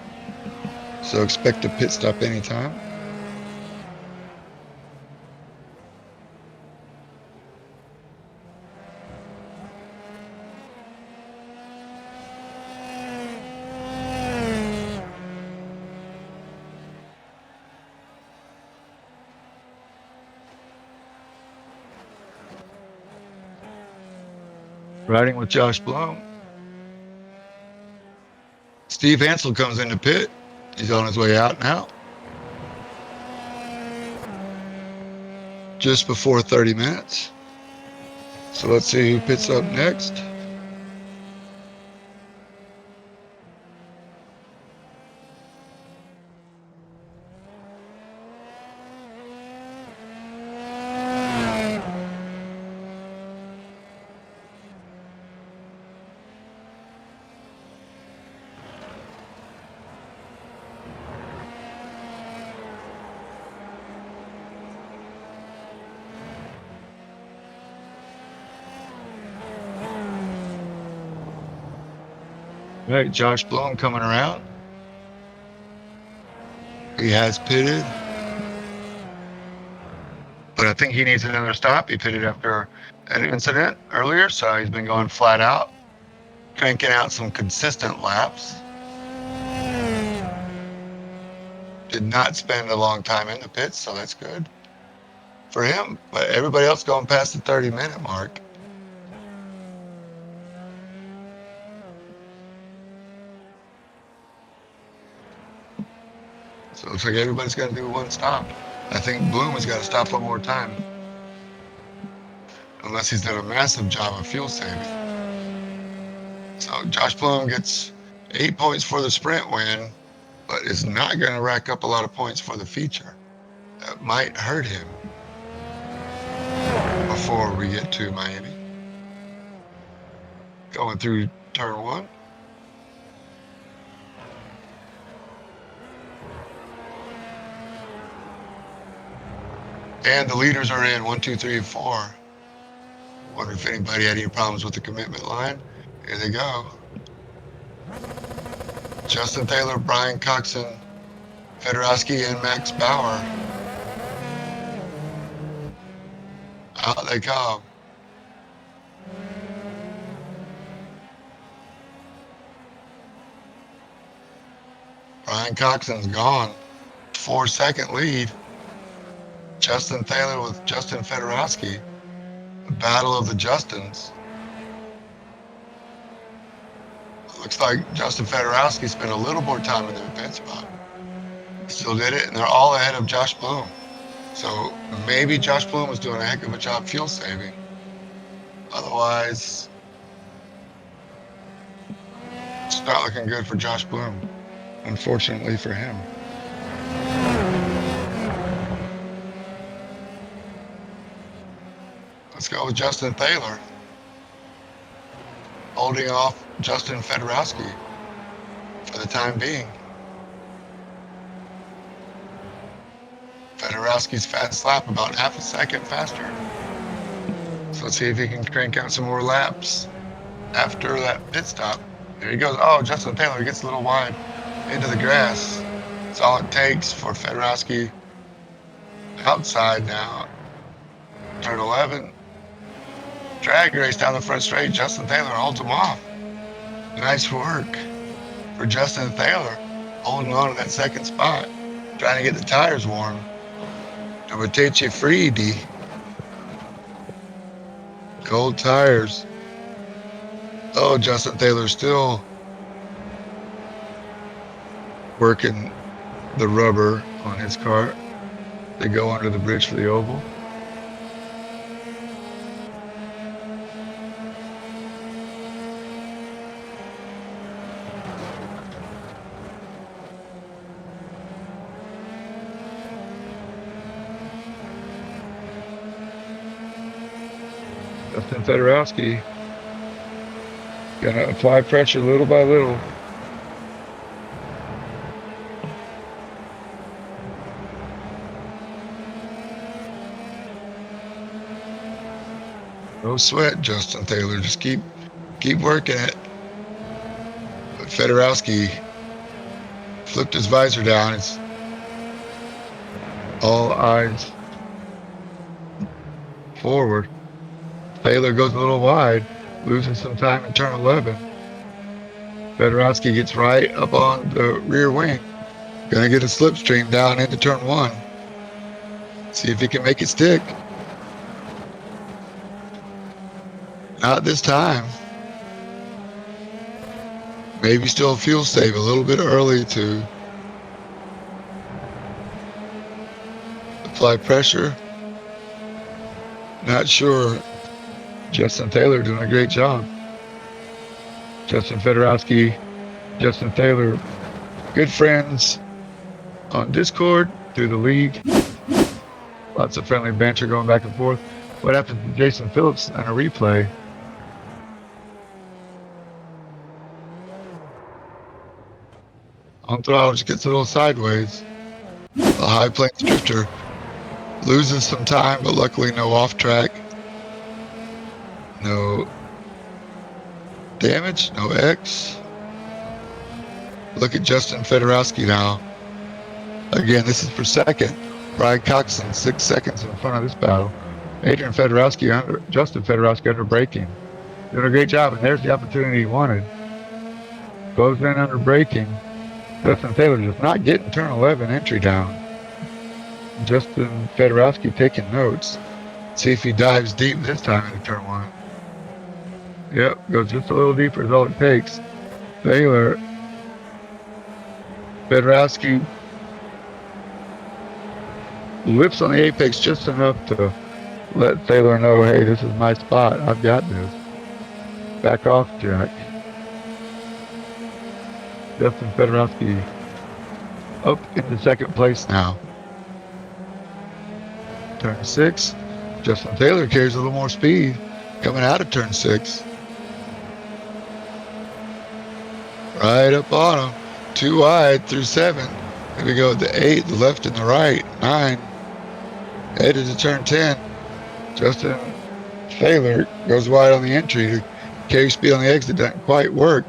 A: so expect a pit stop anytime. Riding with Josh Bloom. Steve Hansel comes into pit. He's on his way out now. Just before 30 minutes. So let's see who pits up next. All right, Josh Bloom coming around. He has pitted, but I think he needs another stop. He pitted after an incident earlier, so he's been going flat out, cranking out some consistent laps. Did not spend a long time in the pits, so that's good for him. But everybody else going past the 30-minute mark. So it looks like everybody's got to do one stop. I think Bloom has got to stop one more time, unless he's done a massive job of fuel saving. So Josh Bloom gets 8 points for the sprint win, but is not going to rack up a lot of points for the feature. That might hurt him before we get to Miami. Going through turn one. And the leaders are in 1, 2, 3, and 4. Wonder if anybody had any problems with the commitment line. Here they go. Justin Taylor, Brian Coxon, Fedorowski, and Max Bauer. Out they come. Brian Coxon's gone. 4-second lead. Justin Taylor with Justin Fedorowski. The battle of the Justins. Looks like Justin Fedorowski spent a little more time in their pit spot. Still did it, and they're all ahead of Josh Bloom. So maybe Josh Bloom was doing a heck of a job fuel saving. Otherwise, it's not looking good for Josh Bloom, unfortunately for him. Let's go with Justin Taylor, holding off Justin Fedorowski for the time being. Fedorowski's fast lap about half a second faster. So let's see if he can crank out some more laps after that pit stop. There he goes. Oh, Justin Taylor gets a little wide into the grass. That's all it takes for Fedorowski outside now. Turn 11. Drag race down the front straight. Justin Taylor holds him off. Nice work for Justin Taylor, holding on to that second spot, trying to get the tires warm. Ring Motegi East Course. Cold tires. Oh, Justin Taylor still working the rubber on his car. They go under the bridge for the oval. Justin Fedorowski gonna apply pressure little by little. No sweat, Justin Taylor. Just keep working it. But Fedorowski flipped his visor down. It's all eyes forward. Taylor goes a little wide, losing some time in turn 11. Fedorowski gets right up on the rear wing. Gonna get a slipstream down into turn 1. See if he can make it stick. Not this time. Maybe still fuel save a little bit early to apply pressure. Not sure. Justin Taylor doing a great job. Justin Fedorowski, Justin Taylor, good friends on Discord, through the league. Lots of friendly banter going back and forth. What happened to Jason Phillips on a replay? On throttle, just gets a little sideways. The high plains drifter loses some time, but luckily no off track. No damage, no X. Look at Justin Fedorowski now. Again, this is for second. Brian Coxon 6 seconds in front of this battle. Justin Fedorowski under braking. Doing a great job, and there's the opportunity he wanted. Goes in under braking. Justin Taylor just not getting turn 11 entry down. Justin Fedorowski taking notes. See if he dives deep this time into turn 1. Yep, goes just a little deeper is all it takes. Fedorowski lifts on the apex just enough to let Taylor know, hey, this is my spot. I've got this. Back off, Jack. Justin Fedorowski up into second place now. Turn 6. Justin Taylor carries a little more speed coming out of turn 6. Right up on him. 2 wide through 7. Here we go. The 8, the left and the right. 9. Headed to turn 10. Justin Taylor goes wide on the entry to carry speed on the exit. Doesn't quite work.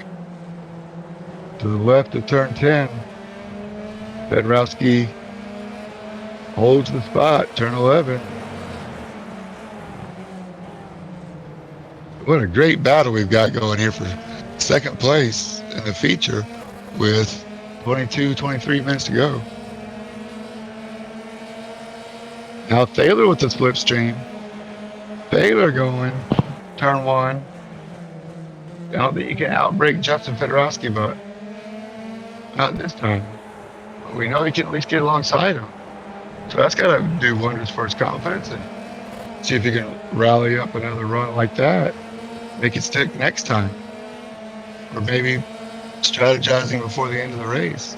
A: To the left of turn 10. Fedorowski holds the spot. Turn 11. What a great battle we've got going here for second place in the feature with 23 minutes to go. Now Taylor with the slipstream. Taylor going turn 1. I don't think you can outbrake Justin Fedorowski, but not this time. But we know he can at least get alongside him. So that's got to do wonders for his confidence and see if he can rally up another run like that. Make it stick next time. Or maybe strategizing before the end of the race.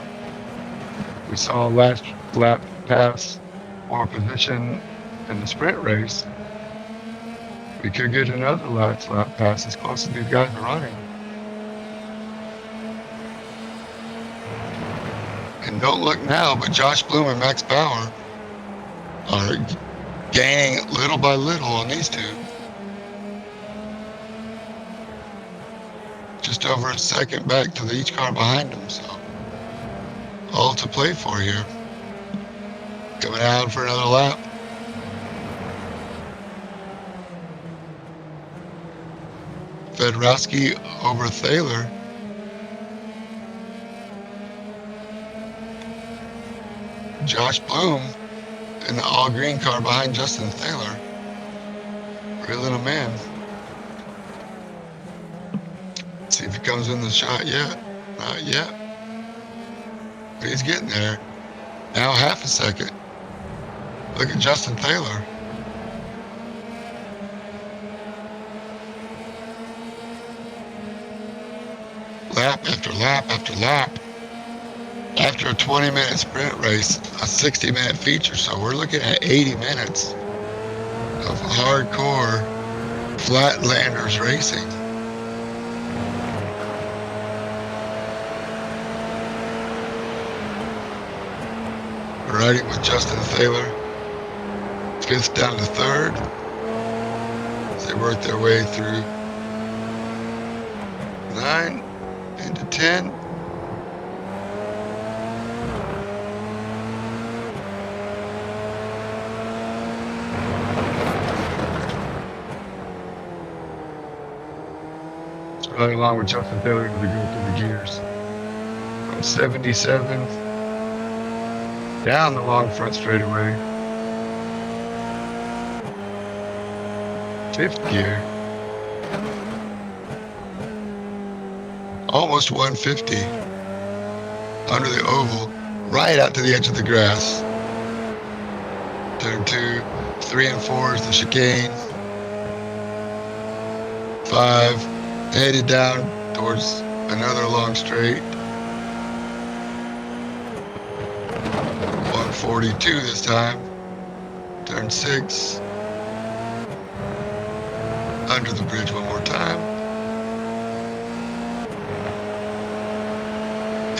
A: We saw last lap pass more position in the sprint race. We could get another last lap pass as close as these guys are running. And don't look now, but Josh Bloom and Max Bauer are gaining little by little on these two. Just over a second back to each car behind them, so all to play for here. Coming out for another lap. Fedorowski over Thaler. Josh Bloom in the all-green car behind Justin Thaler. Reeling him in. See if he comes in the shot yet. Not yet. But he's getting there. Now half a second. Look at Justin Thaler. Lap after lap after lap. After a 20-minute sprint race, a 60-minute feature, so we're looking at 80 minutes of hardcore flatlanders racing. Riding with Justin Thaler, 5th down to 3rd, as they work their way through 9 into 10. It's riding along with Justin Thaler as they go through the gears. From 77 down the long front straightaway. 5th gear. Almost 150. Under the oval, right out to the edge of the grass. Turn 2, 3 and 4 is the chicane. 5, headed down towards another long straight. 142 this time. Turn 6. Under the bridge one more time.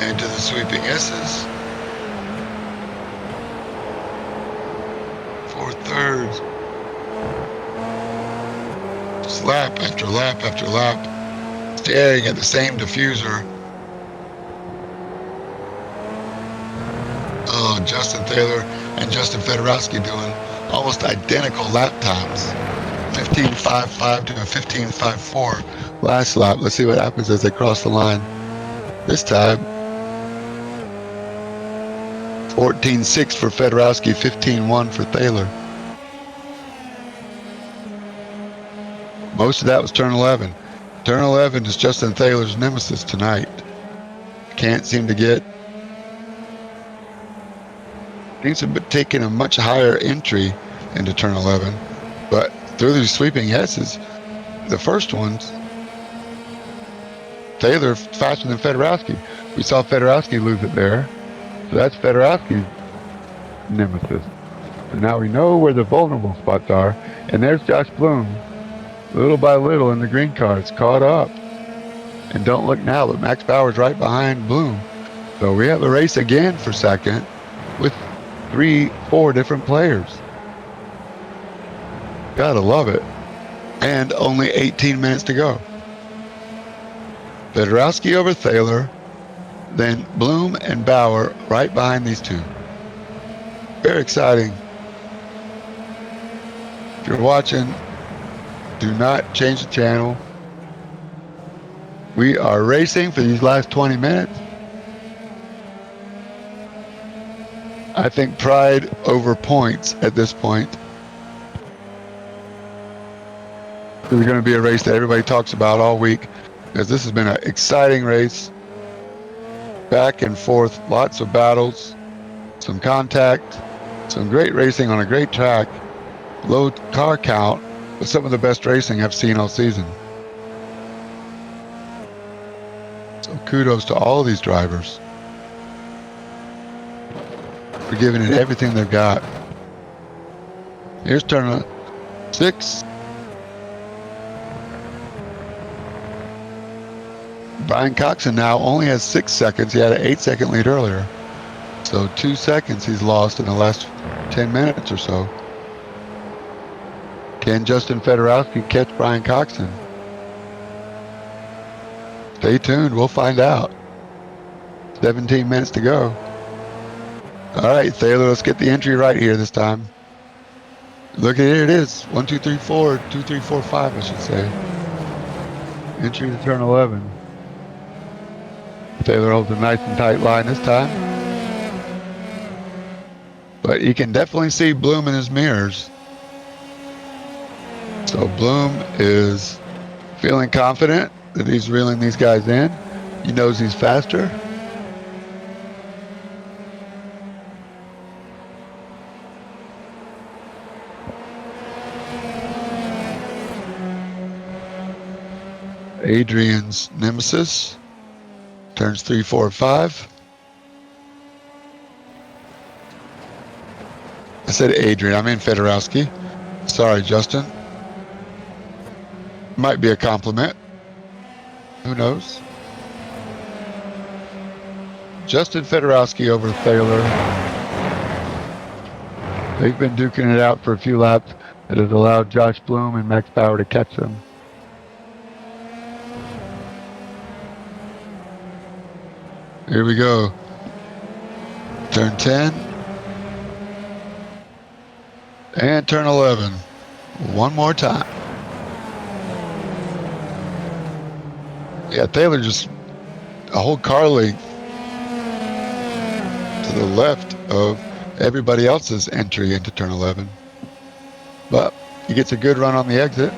A: Into the sweeping S's. 4 thirds. Just lap after lap after lap. Staring at the same diffuser. and Justin Taylor and Justin Fedorowski doing almost identical lap times. 15.55 to a 15.54 last lap. Let's see what happens as they cross the line. This time, 14.6 for Fedorowski, 15.1 for Taylor. Most of that was turn 11. Turn 11 is Justin Taylor's nemesis tonight. Can't seem to get. Seems to be taking a much higher entry into turn 11, but through these sweeping S's, the first ones, Taylor faster than Fedorowski. We saw Fedorowski lose it there, so that's Fedorowski's nemesis. So now we know where the vulnerable spots are, and there's Josh Bloom, little by little in the green car. It's caught up, and don't look now, but Max Bauer's right behind Bloom. So we have a race again for second with 3-4 different players. Gotta love it. And only 18 minutes to go. Fedorowski over Thaler, then Bloom and Bauer right behind these two. Very exciting. If you're watching, do not change the channel. We are racing for these last 20 minutes. I think pride over points at this point. This is going to be a race that everybody talks about all week, because this has been an exciting race. Back and forth, lots of battles, some contact, some great racing on a great track, low car count, but some of the best racing I've seen all season. So kudos to all of these drivers for giving it everything they've got. Here's turn 6. Brian Coxon now only has 6 seconds. He had an 8-second lead earlier. So 2 seconds he's lost in the last 10 minutes or so. Can Justin Fedorowski catch Brian Coxon? Stay tuned. We'll find out. 17 minutes to go. All right, Thaler, let's get the entry right here this time. Look at here it is. 1, 2, 3, 4. 2, 3, 4, 5, I should say. Entry to turn 11. Taylor holds a nice and tight line this time. But you can definitely see Bloom in his mirrors. So Bloom is feeling confident that he's reeling these guys in. He knows he's faster. Adrian's nemesis. Turns 3, 4, 5. I said Adrian. I mean Fedorowski. Sorry, Justin. Might be a compliment. Who knows? Justin Fedorowski over Thaler. They've been duking it out for a few laps. It has allowed Josh Bloom and Max Bauer to catch them. Here we go. Turn 10. And turn 11. One more time. Yeah, Taylor just a whole car length to the left of everybody else's entry into turn 11. But he gets a good run on the exit.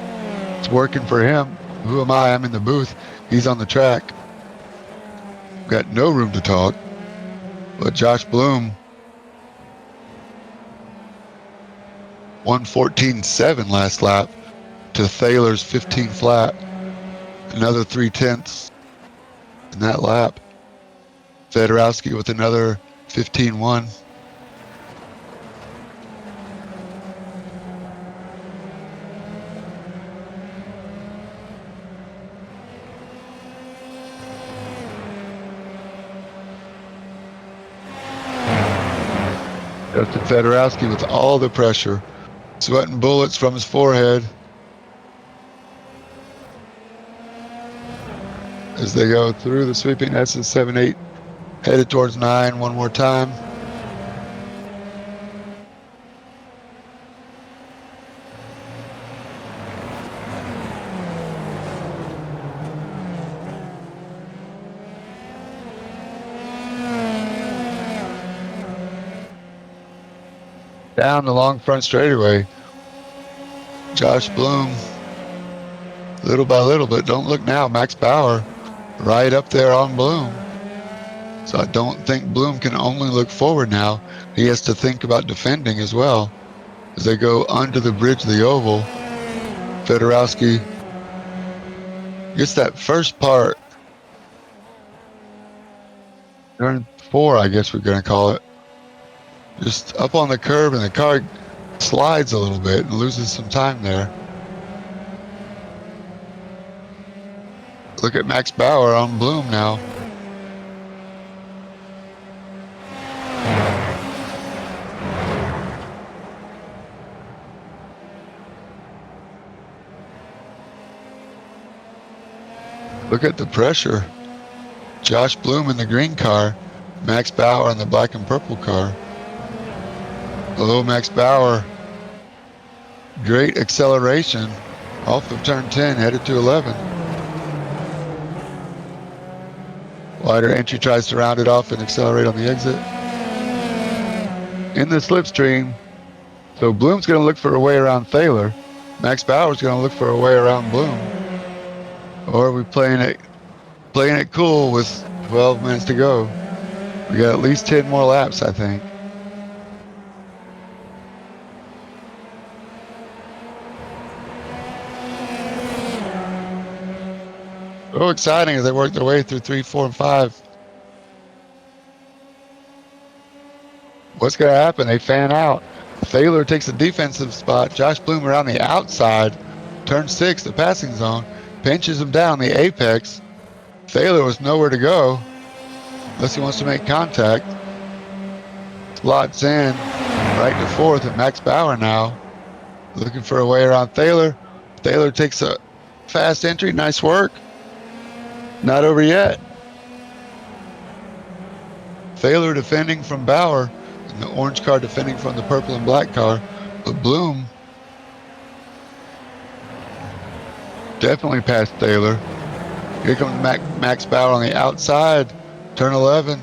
A: It's working for him. Who am I? I'm in the booth. He's on the track. Got no room to talk. But Josh Bloom, 1:14.7 last lap to Thaler's 15 flat. Another 3/10 in that lap. Fedorowski with another 15.1. Justin Fedorowski with all the pressure, sweating bullets from his forehead as they go through the sweeping S's 7, 8, headed towards 9 one more time. down the long front straightaway. Josh Bloom, little by little, but don't look now. Max Bauer right up there on Bloom. So I don't think Bloom can only look forward now. He has to think about defending as well. As they go under the bridge of the oval, Fedorowski gets that first part. Turn 4, I guess we're going to call it. Just up on the curb, and the car slides a little bit and loses some time there. Look at Max Bauer on Bloom now. Look at the pressure. Josh Bloom in the green car, Max Bauer in the black and purple car. Hello, Max Bauer. Great acceleration off of turn 10, headed to 11. Wider entry tries to round it off and accelerate on the exit. In the slipstream, so Bloom's going to look for a way around Thaler. Max Bauer's going to look for a way around Bloom. Or are we playing it cool with 12 minutes to go? We got at least 10 more laps, I think. So exciting as they work their way through 3, 4, and 5. What's going to happen? They fan out. Thaler takes a defensive spot. Josh Bloom around the outside. Turn 6, the passing zone. Pinches him down the apex. Thaler was nowhere to go unless he wants to make contact. Slots in right to 4th, and Max Bauer now looking for a way around Thaler. Thaler takes a fast entry. Nice work. Not over yet. Thaler defending from Bauer, and the orange car defending from the purple and black car. But Bloom definitely past Thaler. Here comes Max Bauer on the outside. Turn 11.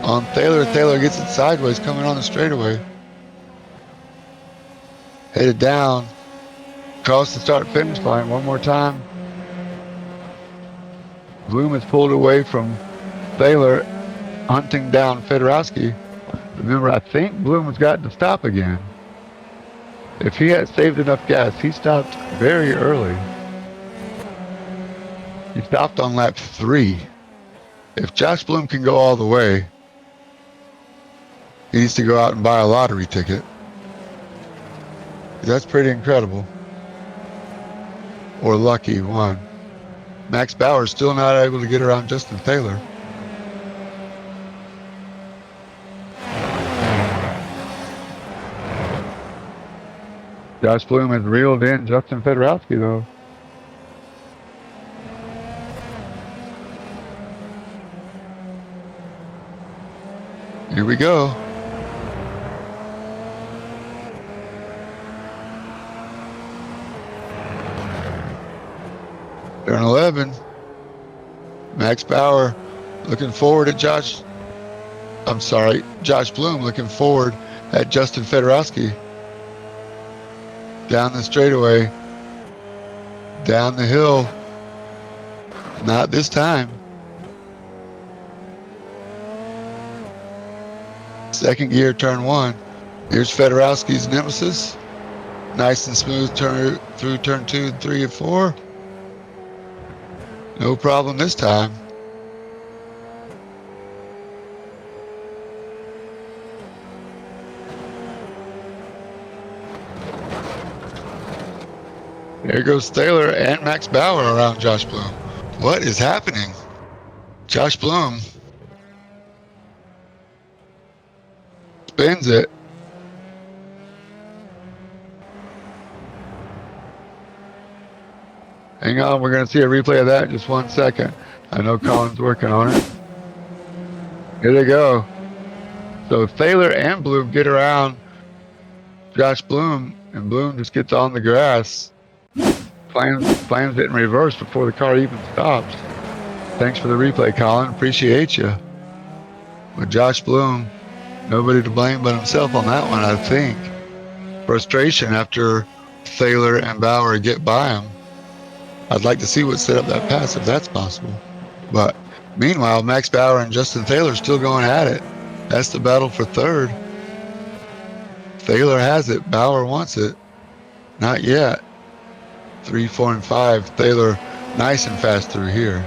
A: On Thaler. Thaler gets it sideways coming on the straightaway. Headed down. Across the start finish line one more time. Bloom is pulled away from Thaler, hunting down Fedorowski. Remember, I think Bloom has gotten to stop again. If he had saved enough gas, he stopped very early. He stopped on lap 3. If Josh Bloom can go all the way, he needs to go out and buy a lottery ticket. That's pretty incredible. Or lucky one. Max Bauer still not able to get around Justin Thaler. Josh Bloom has reeled in Justin Fedorowski, though. Here we go. Turn 11. Max Bauer looking forward at Josh Bloom looking forward at Justin Fedorowski. Down the straightaway. Down the hill. Not this time. Second gear, turn 1. Here's Fedorowski's nemesis. Nice and smooth turn through turn 2, 3, and 4. No problem this time. There goes Thaler and Max Bauer around Josh Bloom. What is happening? Josh Bloom spins it. Hang on, we're going to see a replay of that in just 1 second. I know Colin's working on it. Here they go. So Thaler and Bloom get around Josh Bloom, and Bloom just gets on the grass. Plans it in reverse before the car even stops. Thanks for the replay, Colin. Appreciate you. With Josh Bloom Nobody to blame but himself on that one, I think. Frustration after Thaler and Bauer get by him. I'd like to see what set up that pass if that's possible. But meanwhile, Max Bauer and Justin Thaler still going at it. That's the battle for third. Thaler has it. Bauer wants it. Not yet. 3, 4, and 5. Thaler nice and fast through here.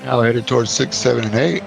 A: Now headed towards 6, 7, and 8.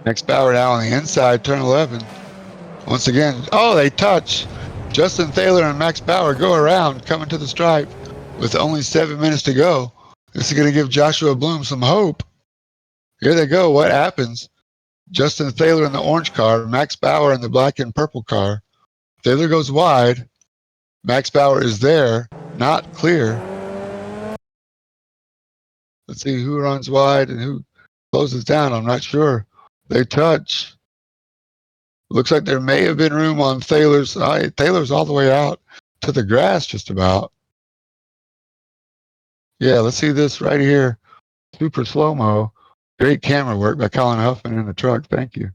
A: Max Bauer now on the inside, turn 11. Once again, oh, they touch. Justin Thaler and Max Bauer go around, coming to the stripe with only 7 minutes to go. This is going to give Joshua Bloom some hope. Here they go. What happens? Justin Thaler in the orange car, Max Bauer in the black and purple car. Thaler goes wide. Max Bauer is there, not clear. Let's see who runs wide and who closes down. I'm not sure. They touch. Looks like there may have been room on Thaler's side. Thaler's all the way out to the grass just about. Yeah, let's see this right here. Super slow-mo. Great camera work by Colin Huffman in the truck. Thank you.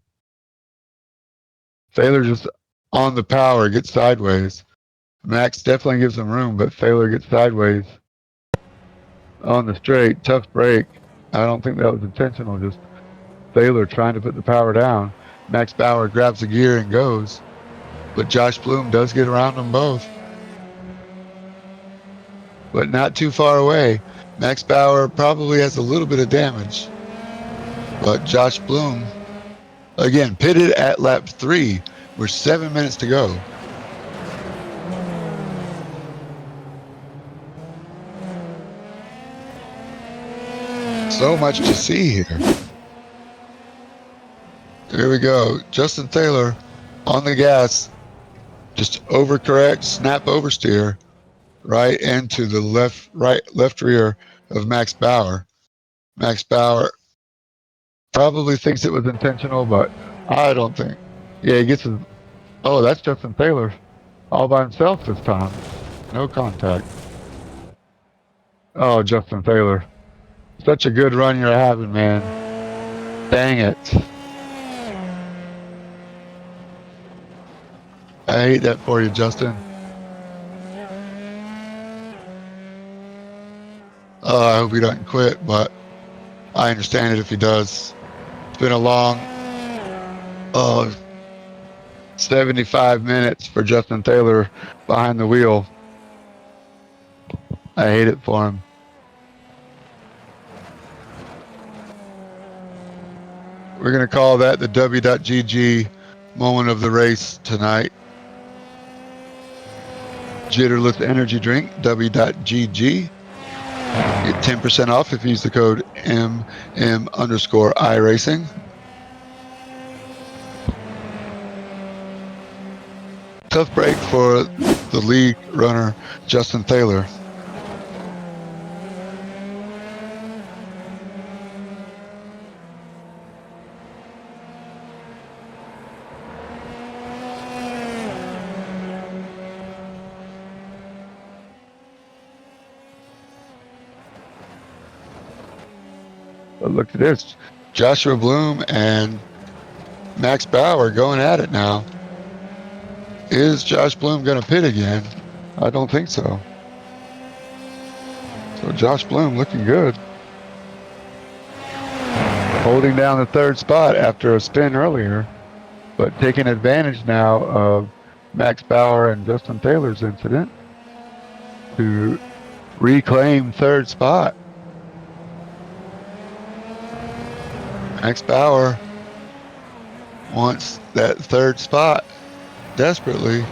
A: Thaler just on the power, gets sideways. Max definitely gives him room, but Thaler gets sideways on the straight. Tough break. I don't think that was intentional. Just Thaler trying to put the power down. Max Bauer grabs the gear and goes. But Josh Bloom does get around them both. But not too far away. Max Bauer probably has a little bit of damage. But Josh Bloom, again, pitted at lap 3 with 7 minutes to go. So much to see here. Here we go. Justin Thaler on the gas. Just overcorrect, snap oversteer right into the left rear of Max Bauer. Max Bauer probably thinks it was intentional, but I don't think. Yeah, he gets his. Oh, that's Justin Thaler all by himself this time. No contact. Oh, Justin Thaler. Such a good run you're having, man. Dang it. I hate that for you, Justin. I hope he doesn't quit, but I understand it if he does. It's been a long 75 minutes for Justin Thaler behind the wheel. I hate it for him. We're going to call that the W.GG moment of the race tonight. Jitterless energy drink, W.GG. Get 10% off if you use the code MM_iRacing. Tough break for the lead runner, Justin Thaler. But look at this. Joshua Bloom and Max Bauer going at it now. Is Josh Bloom going to pit again? I don't think so. So Josh Bloom looking good. Holding down the third spot after a spin earlier, but taking advantage now of Max Bauer and Justin Thaler's incident to reclaim third spot. Max Bauer wants that third spot desperately.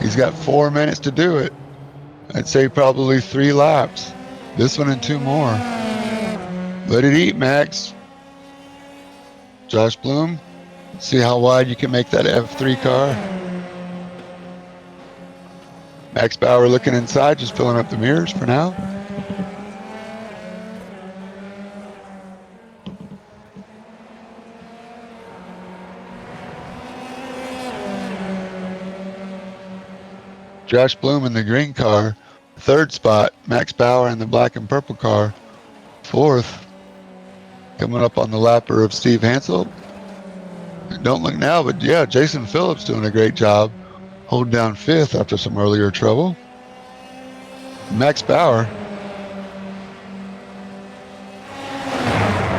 A: He's got 4 minutes to do it. I'd say probably 3 laps. This one and 2 more. Let it eat, Max. Josh Bloom, see how wide you can make that F3 car. Max Bauer looking inside, just filling up the mirrors for now. Josh Bloom in the green car, 3rd spot. Max Bauer in the black and purple car, 4th. Coming up on the lapper of Steve Hansel. Don't look now, but yeah, Jason Phillips doing a great job holding down 5th after some earlier trouble. Max Bauer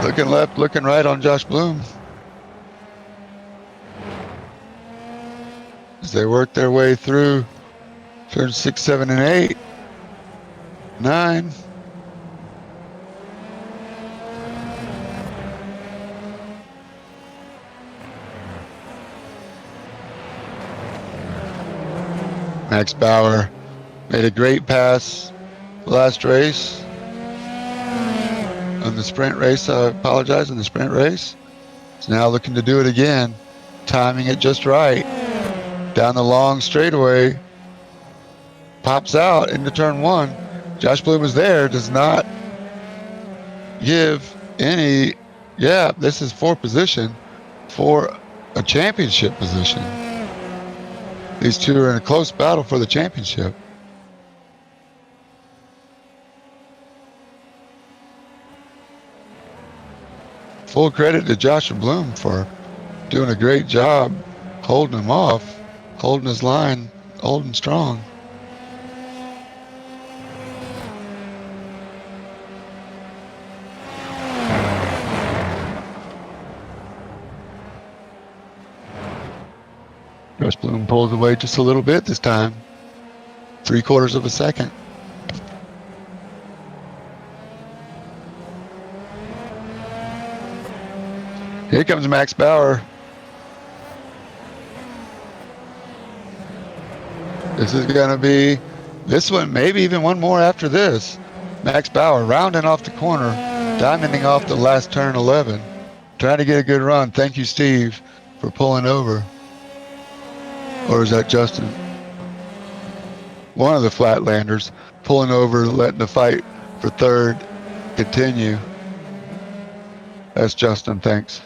A: looking left, looking right on Josh Bloom as they work their way through turns 6, 7, and 8, 9. Max Bauer made a great pass last race. On the sprint race, I apologize, in the sprint race. He's now looking to do it again, timing it just right. Down the long straightaway, pops out into turn 1. Josh Bloom is there, does not give any, yeah, this is for position, for a championship position. These two are in a close battle for the championship. Full credit to Josh Bloom for doing a great job holding him off, holding his line, holding strong. Josh Bloom pulls away just a little bit this time. 3/4 of a second. Here comes Max Bauer. This is going to be this one, maybe even one more after this. Max Bauer rounding off the corner, diamonding off the last turn 11. Trying to get a good run. Thank you, Steve, for pulling over. Or is that Justin? One of the Flatlanders pulling over, letting the fight for 3rd continue. That's Justin, thanks.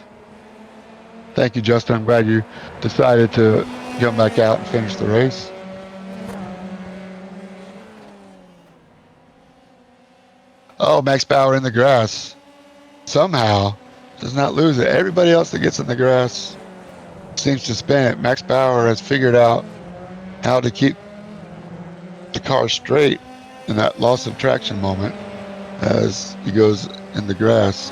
A: Thank you, Justin. I'm glad you decided to come back out and finish the race. Oh, Max Bauer in the grass. Somehow does not lose it. Everybody else that gets in the grass seems to spin it. Max Bauer has figured out how to keep the car straight in that loss of traction moment as he goes in the grass.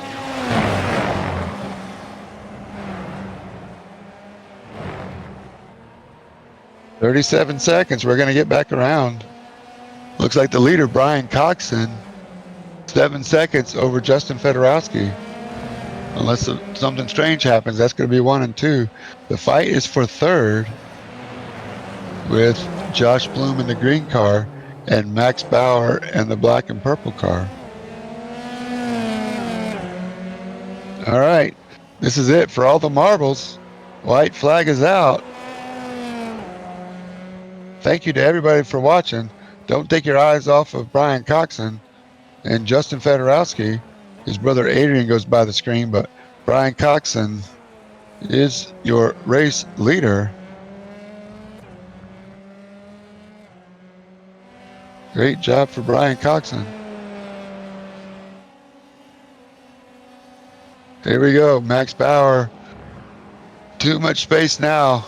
A: "37 seconds. We're going to get back around." Looks like the leader, Brian Coxon, 7 seconds over Justin Fedorowski. Unless something strange happens, that's going to be 1 and 2. The fight is for 3rd with Josh Bloom in the green car and Max Bauer in the black and purple car. All right, this is it for all the marbles. White flag is out. Thank you to everybody for watching. Don't take your eyes off of Brian Coxon and Justin Fedorowski. His brother Adrian goes by the screen, but Brian Coxon is your race leader. Great job for Brian Coxon. Here we go, Max Bauer. Too much space now.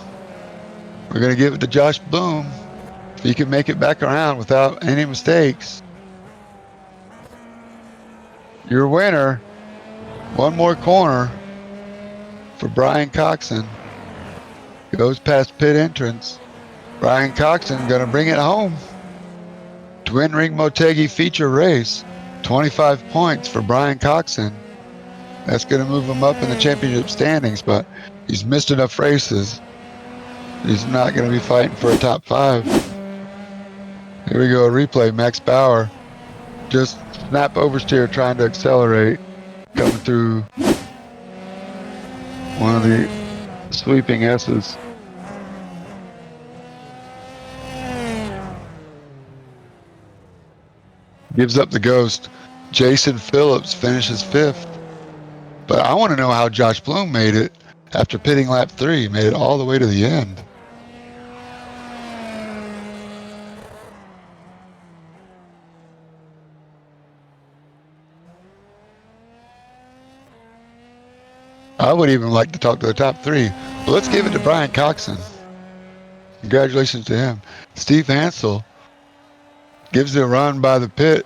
A: We're going to give it to Josh Bloom. If he can make it back around without any mistakes. Your winner, one more corner for Brian Coxon. Goes past pit entrance. Brian Coxon going to bring it home. Twin Ring Motegi feature race. 25 points for Brian Coxon. That's going to move him up in the championship standings, but He's missed enough races. He's not going to be fighting for a top 5. Here we go, a replay. Max Bauer just snap oversteer trying to accelerate, coming through one of the sweeping S's. Gives up the ghost. Jason Phillips finishes 5th. But I want to know how Josh Bloom made it after pitting lap 3, made it all the way to the end. I would even like to talk to the top 3. But let's give it to Brian Coxon. Congratulations to him. Steve Hansel gives it a run by the pit.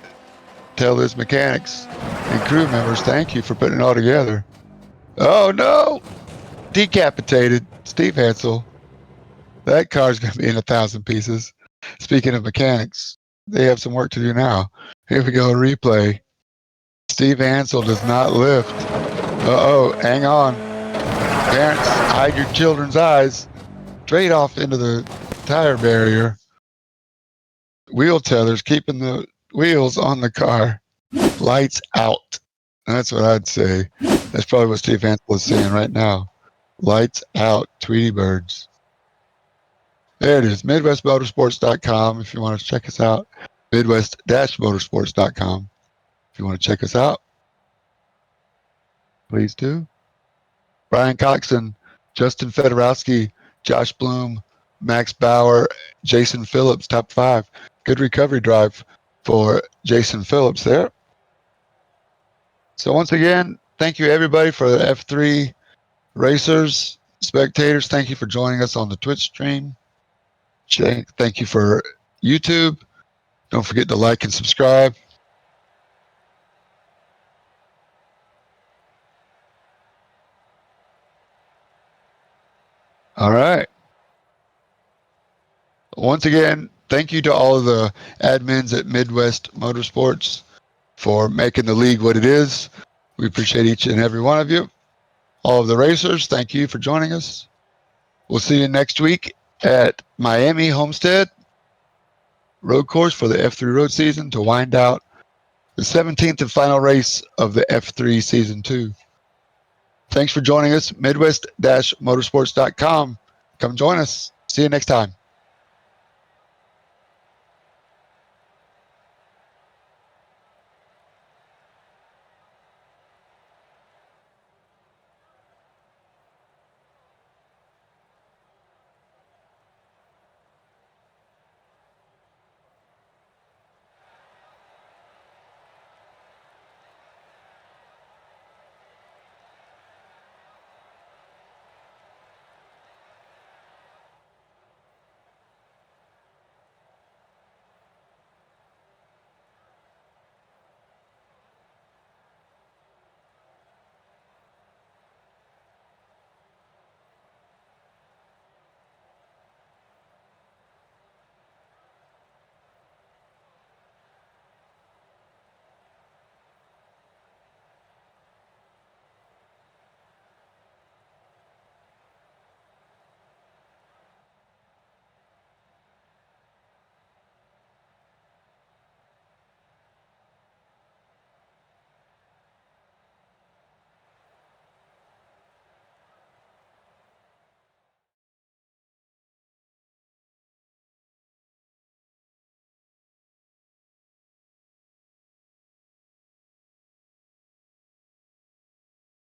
A: Tell his mechanics and crew members thank you for putting it all together. Oh no! Decapitated Steve Hansel. That car's going to be in 1,000 pieces. Speaking of mechanics, they have some work to do now. Here we go, replay. Steve Hansel does not lift. Uh-oh, hang on. Parents, hide your children's eyes. Straight off into the tire barrier. Wheel tethers keeping the wheels on the car. Lights out. That's what I'd say. That's probably what Steve Hansel is saying right now. Lights out, Tweety Birds. There it is, MidwestMotorsports.com if you want to check us out. Midwest-Motorsports.com if you want to check us out. Please do. Brian Coxon, Justin Fedorowski, Josh Bloom, Max Bauer, Jason Phillips, top 5. Good recovery drive for Jason Phillips there. So once again, thank you everybody for the F3 racers, spectators. Thank you for joining us on the Twitch stream. Thank you for YouTube. Don't forget to like and subscribe. All right. Once again, thank you to all of the admins at Midwest Motorsports for making the league what it is. We appreciate each and every one of you. All of the racers, thank you for joining us. We'll see you next week at Miami Homestead Road Course for the F3 road season to wind out the 17th and final race of the F3 Season 2. Thanks for joining us, Midwest-Motorsports.com. Come join us. See you next time.